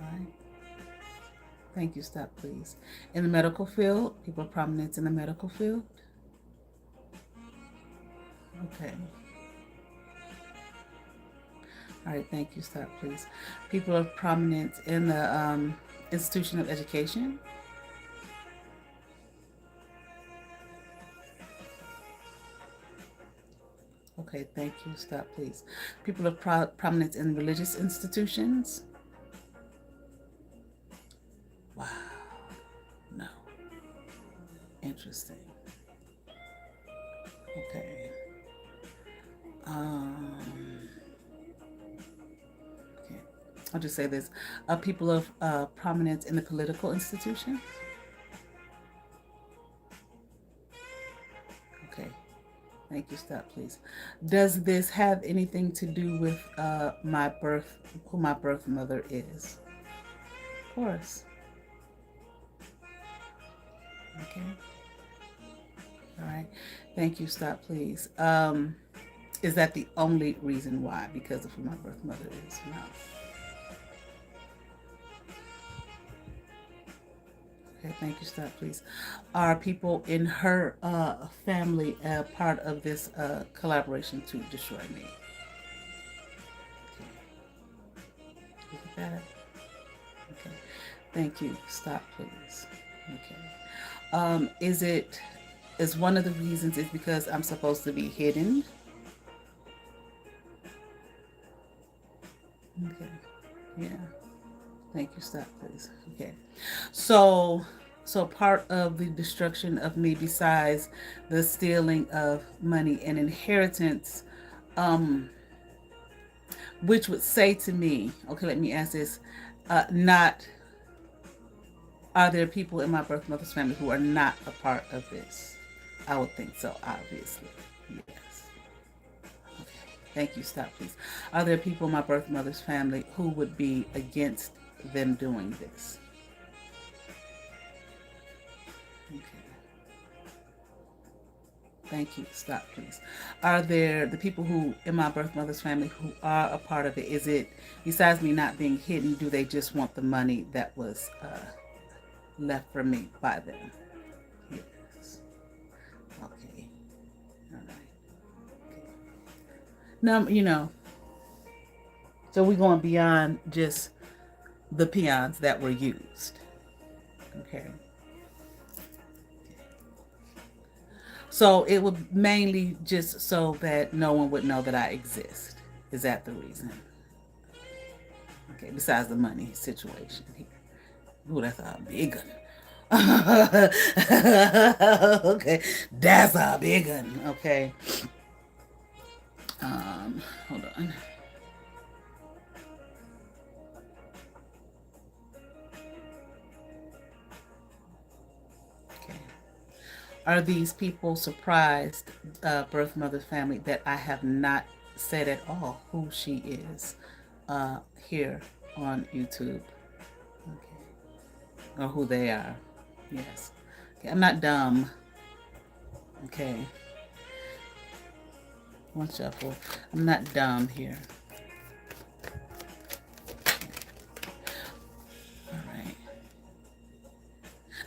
Speaker 1: All right. Thank you. Stop, please. In the medical field, people of prominence in the medical field. Okay. All right. Thank you. Stop, please. People of prominence in the institution of education. Okay, thank you. Stop, please. People of prominence in religious institutions. Wow. No. Interesting. Okay. Okay. I'll just say this. People of prominence in the political institutions. Okay. Thank you. Stop, please. Does this have anything to do with who my birth mother is? Of course. Okay. All right. Thank you. Stop, please. Is that the only reason why? Because of who my birth mother is? No. Okay, thank you. Stop, please. Are people in her family part of this collaboration to destroy me? Okay. Look at that. Okay. Thank you. Stop, please. Okay. Is one of the reasons is because I'm supposed to be hidden? Okay. Yeah. Thank you. Stop, please. Okay. So part of the destruction of me, besides the stealing of money and inheritance, which would say to me, okay, let me ask this, not, are there people in my birth mother's family who are not a part of this? I would think so, obviously. Yes. Okay. Thank you. Stop, please. Are there people in my birth mother's family who would be against them doing this? Okay. Thank you. Stop, please. Are there the people who in my birth mother's family who are a part of it? Is it, besides me not being hidden, do they just want the money that was left for me by them? Yes. Okay. All right. Okay. Now, so we're going beyond just the peons that were used. Okay. So it would mainly just so that no one would know that I exist. Is that the reason? Okay, besides the money situation here. Ooh, that's a big one. Okay, that's a big one. Okay. Hold on. Are these people surprised, birth mother family, that I have not said at all who she is here on YouTube? Okay. Or who they are? Yes. Okay. I'm not dumb. Okay. One shuffle. I'm not dumb here. All right.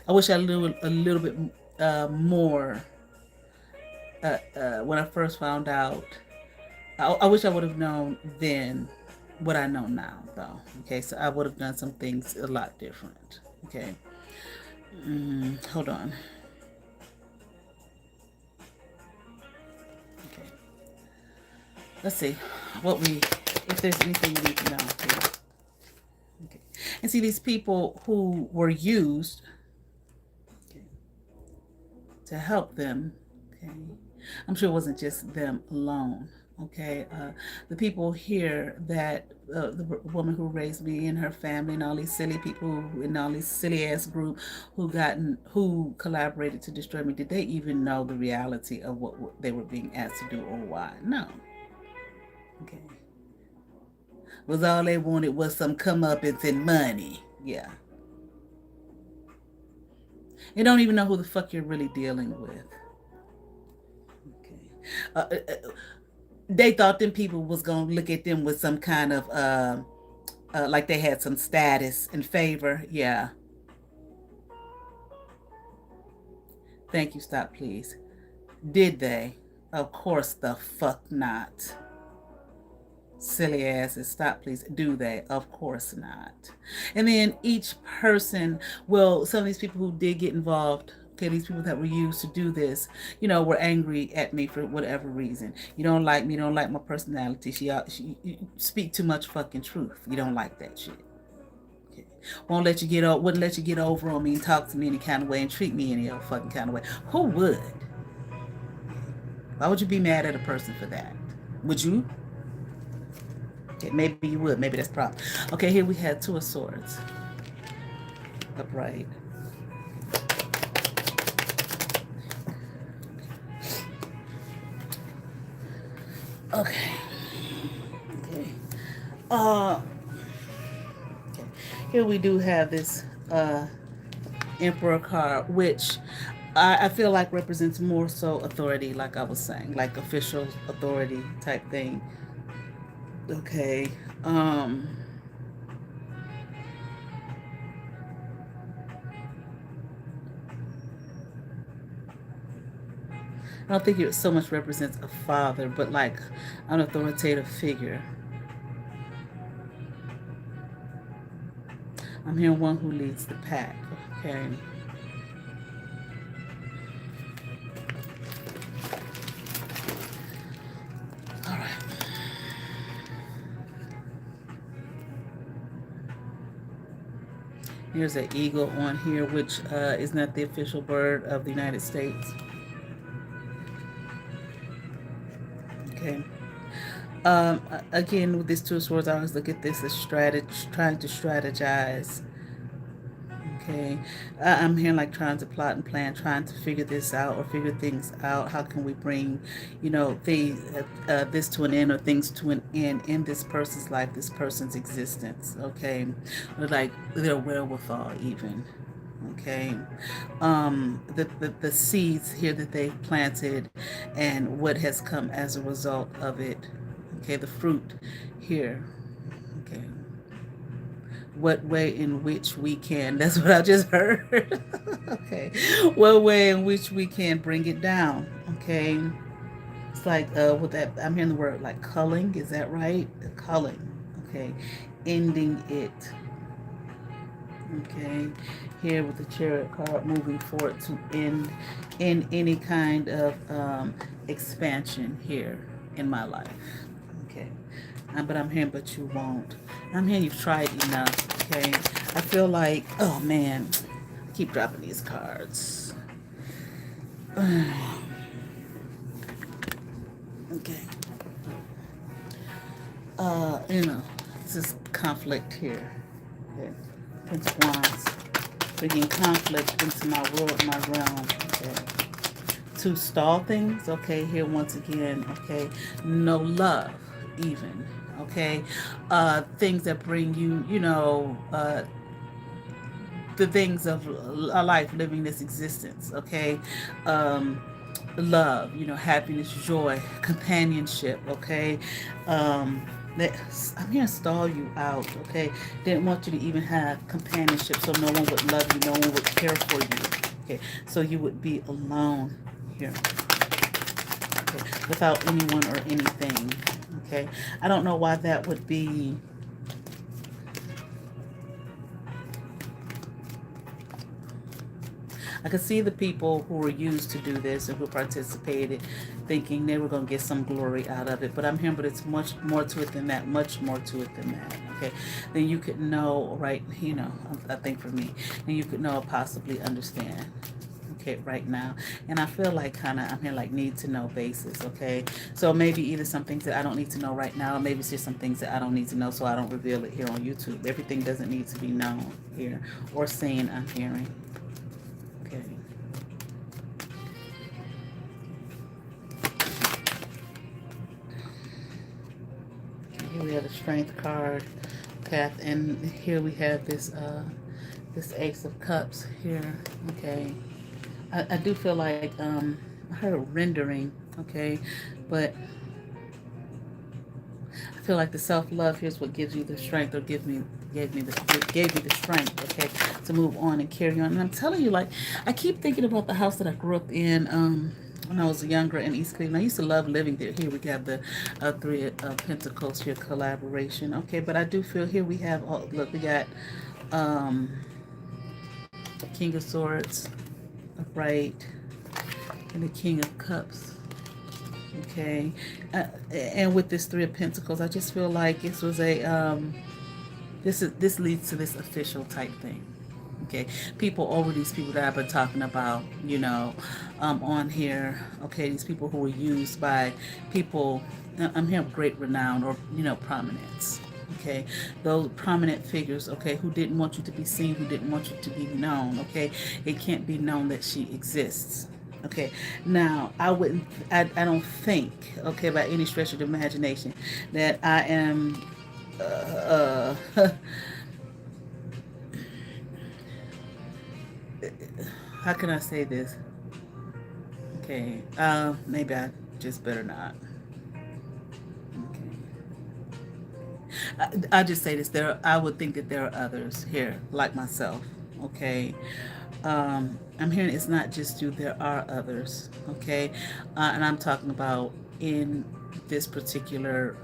Speaker 1: I wish I knew a little bit more when I first found out. I wish I would have known then what I know now, though. Okay, so I would have done some things a lot different. Okay. Hold on. Okay. Let's see if there's anything you need to know. Okay. And see, these people who were used to help them, okay, I'm sure it wasn't just them alone. Okay, the people here that the woman who raised me and her family and all these silly people in all these silly ass group who collaborated to destroy me, did they even know the reality of what they were being asked to do or why? No. Okay. Was all they wanted was some comeuppance and money. Yeah. You don't even know who the fuck you're really dealing with. Okay. They thought them people was gonna look at them with some kind of like they had some status and favor. Yeah. Thank you. Stop, please. Did they? Of course the fuck not. Silly asses. Stop, please. Do they? Of course not. And then each person, well, some of these people who did get involved, okay, these people that were used to do this, were angry at me for whatever reason. You don't like me, you don't like my personality. She you speak too much fucking truth. You don't like that shit. Okay. Wouldn't let you get over on me and talk to me any kind of way and treat me any other fucking kind of way. Who would? Why would you be mad at a person for that? Would you? Okay, maybe you would. Maybe that's the problem. Okay, here we had Two of Swords. Upright. Okay. Okay. Okay. Here we do have this Emperor card, which I feel like represents more so authority, like I was saying, like official authority type thing. Okay. I don't think it so much represents a father, but like an authoritative figure. I'm hearing one who leads the pack. Okay. All right. Here's an eagle on here, which is not the official bird of the United States. Okay. Again, with these Two Swords, I always look at this as trying to strategize. Okay, I'm here like trying to plot and plan, trying to figure this out or figure things out. How can we bring, things, this to an end or things to an end in this person's life, this person's existence? Okay, or like their wherewithal, even. Okay, the seeds here that they've planted, and what has come as a result of it. Okay, the fruit here. Okay, what way in which we can, that's what I just heard. Okay, what way in which we can bring it down. Okay, it's like with that, I'm hearing the word like culling, is that right? Culling. Okay, ending it. Okay, here with the Chariot card, moving forward to end in any kind of expansion here in my life. Okay, but I'm hearing, but you won't. I'm hearing you've tried enough. Okay, I feel like, oh man, I keep dropping these cards. Okay, this is conflict here. Okay, Prince of Wands, bringing conflict into my world, my realm. Okay, to stall things. Okay, here once again. Okay, no love, even. Okay, things that bring you, the things of a life, living this existence. Okay, love, happiness, joy, companionship. Okay, that I'm here to stall you out. Okay, didn't want you to even have companionship, so no one would love you, no one would care for you. Okay, so you would be alone here. Okay, without anyone or anything. Okay, I don't know why that would be. I could see the people who were used to do this and who participated thinking they were going to get some glory out of it. But I'm hearing, but it's much more to it than that, much more to it than that. Okay, then you could know, right, I think for me, then you could know, possibly understand. Okay, right now. And I feel like I'm here like need to know basis. Okay, so maybe either some things that I don't need to know right now, or maybe it's just some things that I don't need to know, so I don't reveal it here on YouTube. Everything doesn't need to be known here or seen. I'm hearing. Okay. Here we have the Strength card, Path, and here we have this Ace of Cups here. Okay, I do feel like I heard rendering. Okay, but I feel like the self-love here's what gives you the strength, or gave me the strength, okay, to move on and carry on. And I'm telling you, like, I keep thinking about the house that I grew up in when I was younger in East Cleveland. I used to love living there. Here we have the Three of Pentacles here, collaboration. Okay, but I do feel here we have, look, we got King of Swords, upright, and the King of Cups. Okay, and with this Three of Pentacles, I just feel like this was a this leads to this official type thing. Okay, people over these people that I've been talking about, you know, on here. Okay, these people who were used by people. I'm here of great renown or prominence. Okay, those prominent figures. Okay, who didn't want you to be seen, who didn't want you to be known. Okay, it can't be known that she exists. Okay, now I don't think, okay, by any stretch of the imagination, that I am. How can I say this? Okay, maybe I just better not. I just say this. I would think that there are others here, like myself. Okay, I'm hearing it's not just you. There are others. Okay, and I'm talking about in this particular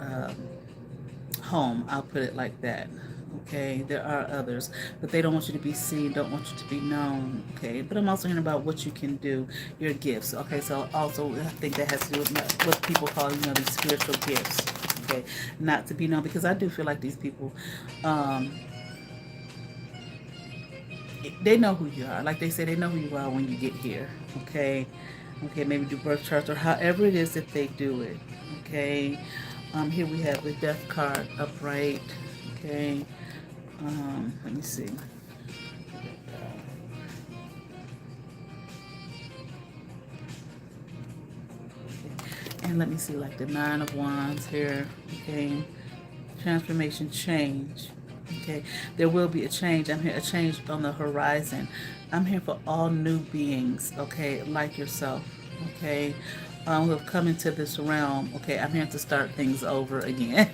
Speaker 1: home. I'll put it like that. Okay, there are others, but they don't want you to be seen, don't want you to be known. Okay, but I'm also hearing about what you can do, your gifts. Okay, so also I think that has to do with what people call, these spiritual gifts. Okay, not to be known, because I do feel like these people, um, they know who you are. Like they say, they know who you are when you get here. Okay, okay, maybe do birth charts or however it is that they do it. Okay, here we have the death card upright. Okay, let me see. And let me see, like the Nine of Wands here. Okay, transformation, change. Okay, there will be a change. I'm here, a change on the horizon. I'm here for all new beings. Okay, like yourself. Okay, who have come into this realm. Okay, I'm here to start things over again.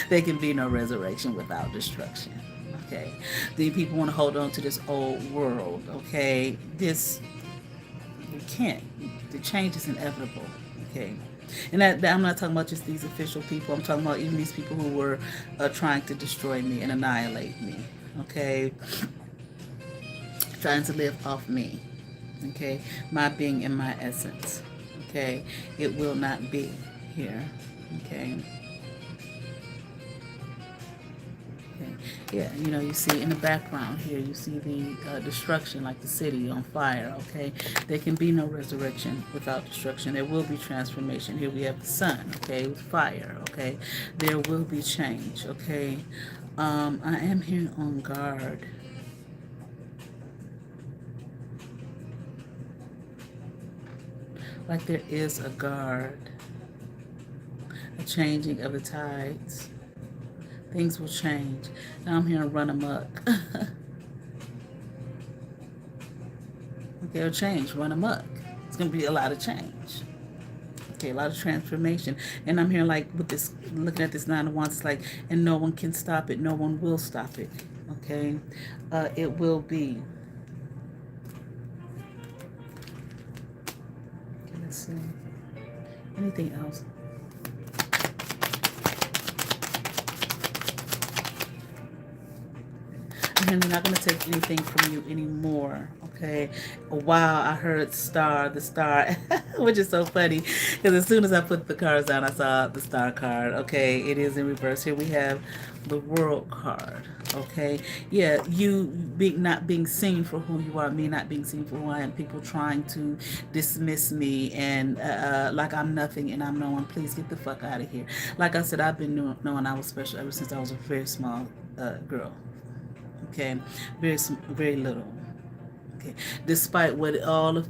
Speaker 1: There can be no resurrection without destruction. Okay, the people want to hold on to this old world. Okay, this you can't. The change is inevitable. Okay, and that I'm not talking about just these official people. I'm talking about even these people who were trying to destroy me and annihilate me. Okay, trying to live off me. Okay, my being and my essence. Okay, it will not be here. Okay. Okay. Yeah, you see in the background here, you see the destruction, like the city on fire. Okay, there can be no resurrection without destruction. There will be transformation. Here we have the sun. Okay, with fire. Okay, there will be change. Okay, I am here on guard. Like there is a guard, a changing of the tides. Things will change. Now I'm here to run amok. Okay, it'll change, run amok. It's going to be a lot of change. Okay, a lot of transformation. And I'm here like with this, looking at this Nine of Wands, it's like, and no one can stop it. No one will stop it. Okay, it will be. Okay, let's see. Anything else? And they're not going to take anything from you anymore. Okay. Wow, I heard the star, which is so funny because as soon as I put the cards down, I saw the star card. Okay, it is in reverse. Here we have the world card. Okay, yeah, you not being seen for who you are, me not being seen for who I am, people trying to dismiss me and like I'm nothing and I'm no one. Please get the fuck out of here. Like I said, I've been knowing I was special ever since I was a very small girl. Okay, very little. Okay, despite what all the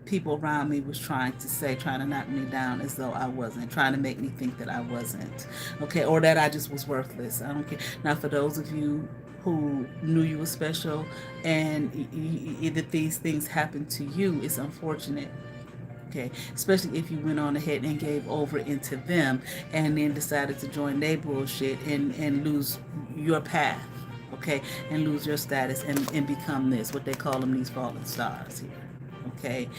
Speaker 1: people around me was trying to say, trying to knock me down as though I wasn't, trying to make me think that I wasn't. Okay, or that I just was worthless. I don't care. Now, for those of you who knew you were special and that these things happened to you, it's unfortunate. Okay, especially if you went on ahead and gave over into them and then decided to join their bullshit and lose your path. Okay, and lose your status and become this, what they call them, these fallen stars here. Okay,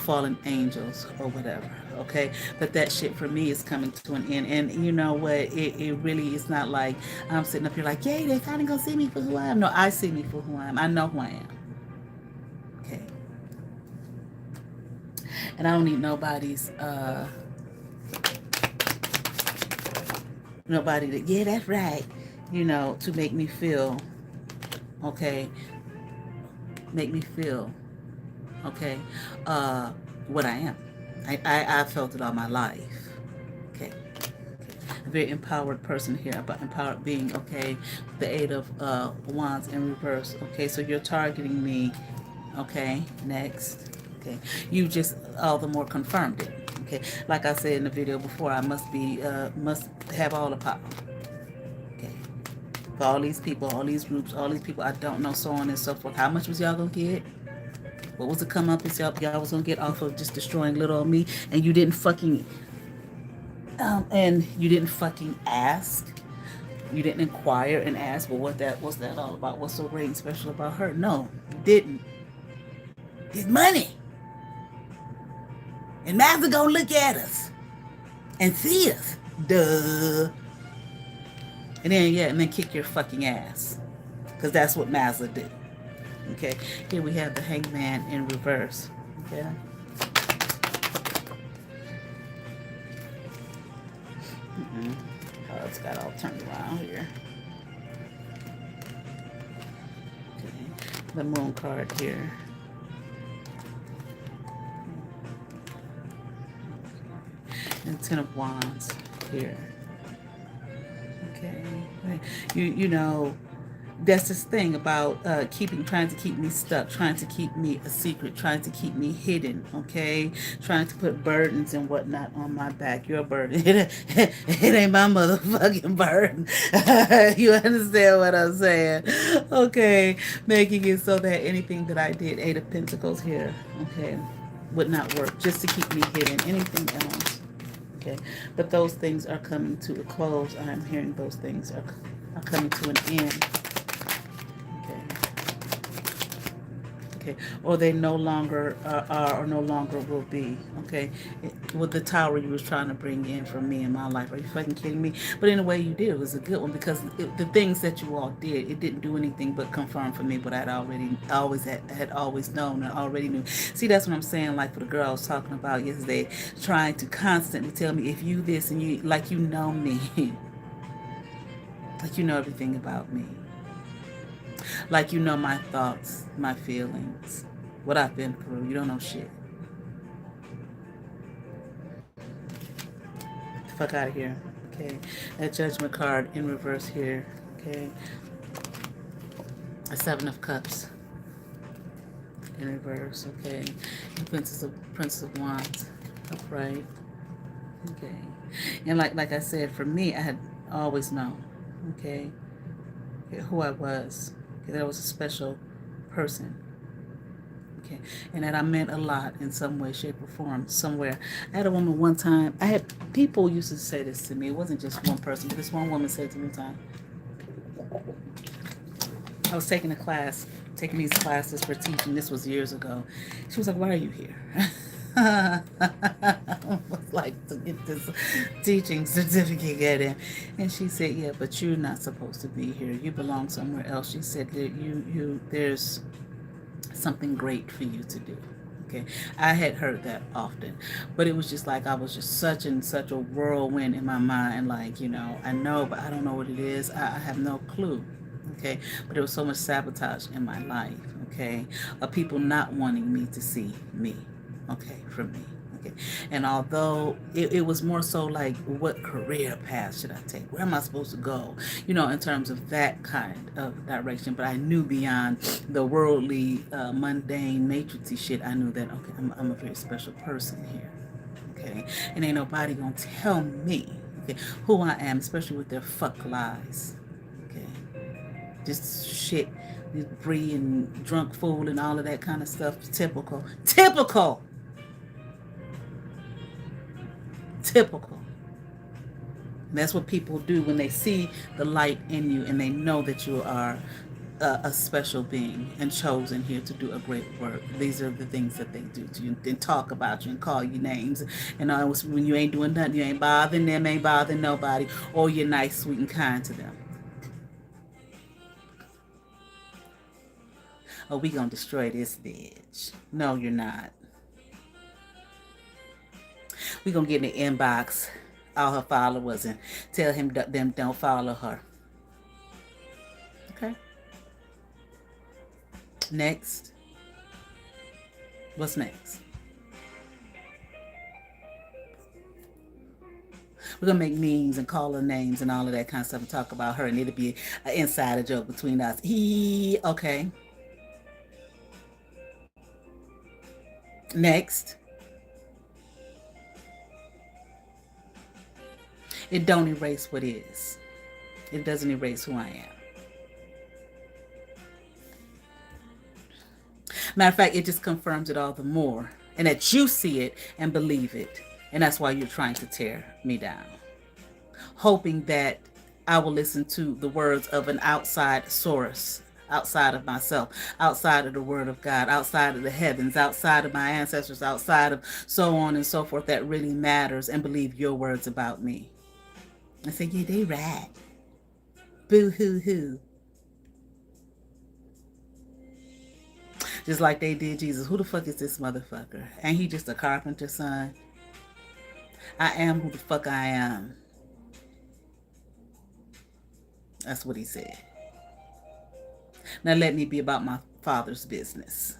Speaker 1: fallen angels or whatever. Okay, but that shit for me is coming to an end. And you know what? It really is not like I'm sitting up here like, yay, they finally gonna see me for who I am. No, I see me for who I am. I know who I am. Okay. And I don't need nobody's nobody that, yeah, that's right, to make me feel okay, make me feel, okay, what I am. I felt it all my life. Okay. A very empowered person here, about empowered being, okay, the Eight of Wands in reverse. Okay, so you're targeting me. Okay, next. Okay, you just all the more confirmed it. Okay, like I said in the video before, I must have all the power. Okay, for all these people, all these groups, all these people I don't know, so on and so forth. How much was y'all gonna get? What was the come up y'all was gonna get off of just destroying little old me, and you didn't fucking ask. You didn't inquire and ask, well, what's that all about? What's so great and special about her? No, you didn't. It's money. And Master gonna look at us and see us. Duh. And then kick your fucking ass. Because that's what Mazda did. Okay. Here we have the Hangman in reverse. Okay. Oh, it's got all turned around here. Okay. The Moon card here. And Ten of Wands here. Okay. You know, that's this thing about trying to keep me stuck, trying to keep me a secret, trying to keep me hidden, okay? Trying to put burdens and whatnot on my back. Your burden. It ain't my motherfucking burden. You understand what I'm saying? Okay. Making it so that anything that I did, Eight of Pentacles here, okay, would not work. Just to keep me hidden. Anything else. Okay. But those things are coming to a close. I'm hearing those things are coming to an end. Okay, or they no longer are or no longer will be. Okay, with the tower you was trying to bring in for me in my life. Are you fucking kidding me? But in a way you did. It was a good one because the things that you all did, it didn't do anything but confirm for me what I'd had always known and already knew. See, that's what I'm saying. Like for the girl I was talking about yesterday, trying to constantly tell me if you this and you like you know me, like you know everything about me. Like you know my thoughts, my feelings, what I've been through. You don't know shit. Fuck out of here. Okay. That Judgment card in reverse here. Okay. A Seven of Cups in reverse. Okay. The Princess of Wands upright. Okay. And like I said, for me, I had always known. Okay. Who I was. That I was a special person. Okay. And that I meant a lot in some way, shape, or form, somewhere. I had a woman one time, people used to say this to me. It wasn't just one person, but this one woman said to me one time, I was taking these classes for teaching. This was years ago. She was like, why are you here? I was like, to get this teaching certificate get in. And she said, yeah, but you're not supposed to be here. You belong somewhere else. She said that there's something great for you to do. Okay, I had heard that often, but it was just like I was just such a whirlwind in my mind. Like, I know, but I don't know what it is. I have no clue. Okay, but there was so much sabotage in my life. Okay, of people not wanting me to see me. Okay, from me. Okay, and although it was more so like, what career path should I take? Where am I supposed to go? In terms of that kind of direction. But I knew beyond the worldly, mundane, matrixy shit. I knew that, okay, I'm a very special person here. Okay, and ain't nobody gonna tell me, okay, who I am, especially with their fuck lies. Okay, just shit, free and drunk fool and all of that kind of stuff. Typical. And that's what people do when they see the light in you and they know that you are a special being and chosen here to do a great work. These are the things that they do to you and talk about you and call you names. And when you ain't doing nothing, you ain't bothering them, ain't bothering nobody, or you're nice, sweet, and kind to them. Oh, we gonna destroy this bitch. No, you're not. We gonna get in the inbox all her followers and tell them don't follow her. Okay? Next. What's next? We're gonna make memes and call her names and all of that kind of stuff and talk about her, and it'll be an insider joke between us. Okay. Next. It don't erase what is. It doesn't erase who I am. Matter of fact, it just confirms it all the more. And that you see it and believe it. And that's why you're trying to tear me down. Hoping that I will listen to the words of an outside source, outside of myself, outside of the word of God, outside of the heavens, outside of my ancestors, outside of so on and so forth that really matters, and believe your words about me. I say, yeah, they right. Boo hoo hoo. Just like they did Jesus. Who the fuck is this motherfucker? Ain't he just a carpenter's son? I am who the fuck I am. That's what he said. Now let me be about my Father's business.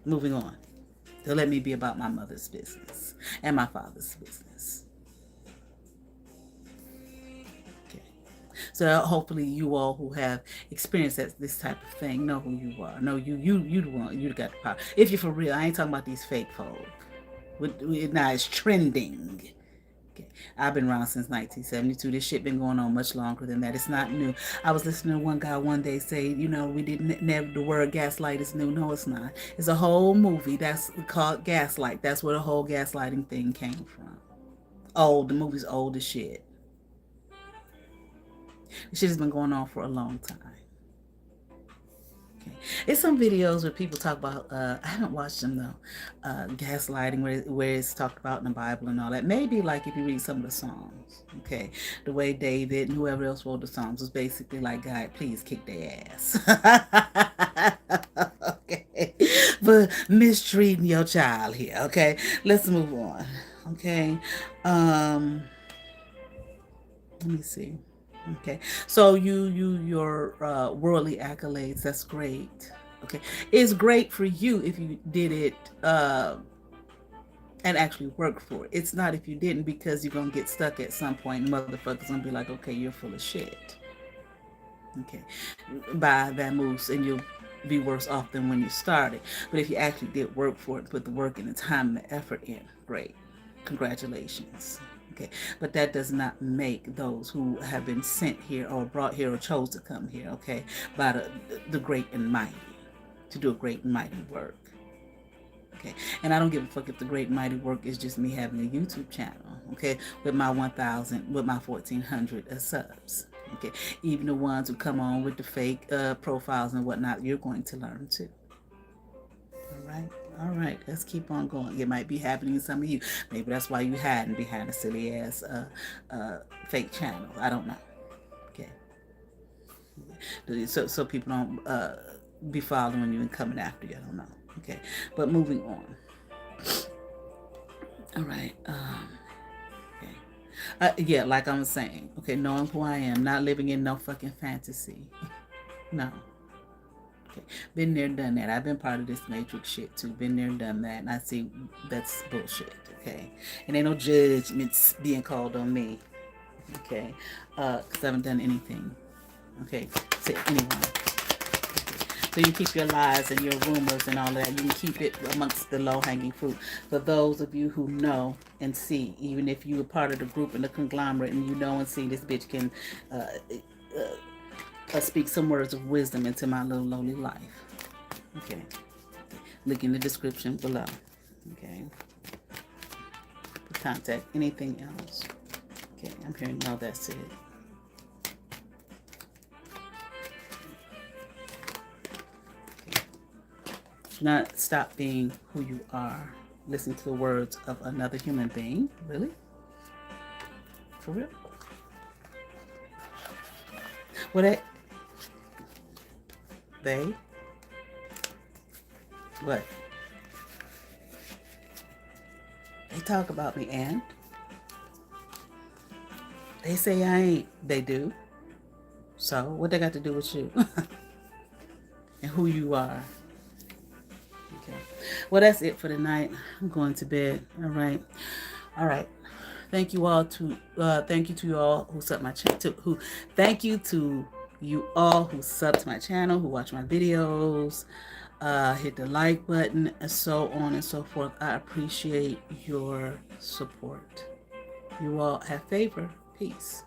Speaker 1: Moving on. So let me be about my mother's business and my father's business. Okay. So hopefully you all who have experienced this type of thing know who you are. Know you the one. You got the power. If you're for real, I ain't talking about these fake folk. Now it's trending. Okay. I've been around since 1972. This shit been going on much longer than that. It's not new. I was listening to one guy one day say, we didn't never the word gaslight is new. No, it's not. It's a whole movie that's called Gaslight. That's where the whole gaslighting thing came from. The movie's old as shit. This shit has been going on for a long time. Okay. It's some videos where people talk about, I haven't watched them though, gaslighting where it's talked about in the Bible and all that. Maybe like if you read some of the Psalms, okay, the way David and whoever else wrote the Psalms was basically like, God, please kick their ass. Okay, but mistreating your child here. Okay, let's move on. Okay, let me see. Okay, so your worldly accolades, that's great. Okay, it's great for you if you did it and actually work for it. It's not if you didn't, because you're gonna get stuck at some point and motherfuckers gonna be like, okay, you're full of shit. Okay, by that moves, and you'll be worse off than when you started. But if you actually did work for it, put the work and the time and the effort in, great, congratulations. Okay, but that does not make those who have been sent here or brought here or chose to come here, okay, by the great and mighty, to do a great and mighty work. Okay, and I don't give a fuck if the great and mighty work is just me having a YouTube channel, okay, with my 1,400 subs. Okay, even the ones who come on with the fake profiles and whatnot, you're going to learn too. All right, let's keep on going. It might be happening to some of you. Maybe that's why you hiding behind a silly ass fake channel. I don't know. Okay, so people don't be following you and coming after you. I don't know. Okay, but moving on. All right. Yeah, like I was saying. Okay, knowing who I am, not living in no fucking fantasy. No. Okay. Been there, done that. I've been part of this matrix shit too. Been there, done that. And I see that's bullshit. Okay. And ain't no judgments being called on me. Okay. Because I haven't done anything. Okay. To anyone. So you keep your lies and your rumors and all of that. You can keep it amongst the low-hanging fruit. For those of you who know and see, even if you were part of the group and the conglomerate and you know and see, this bitch can speak some words of wisdom into my little lowly life. Okay. Link in the description below. Okay. Contact anything else. Okay, I'm here. No, that's it. Okay. Do not stop being who you are. Listen to the words of another human being. Really? For real? What? They? What? They talk about me and they say I ain't. They do. So what they got to do with you? and who you are. Okay. Well, that's it for tonight. I'm going to bed. All right. All right. Thank you all to thank you to you all who sub my channel. Thank you to you all who sub to my channel, who watch my videos, hit the like button, and so on and so forth. I appreciate your support. You all have favor. Peace.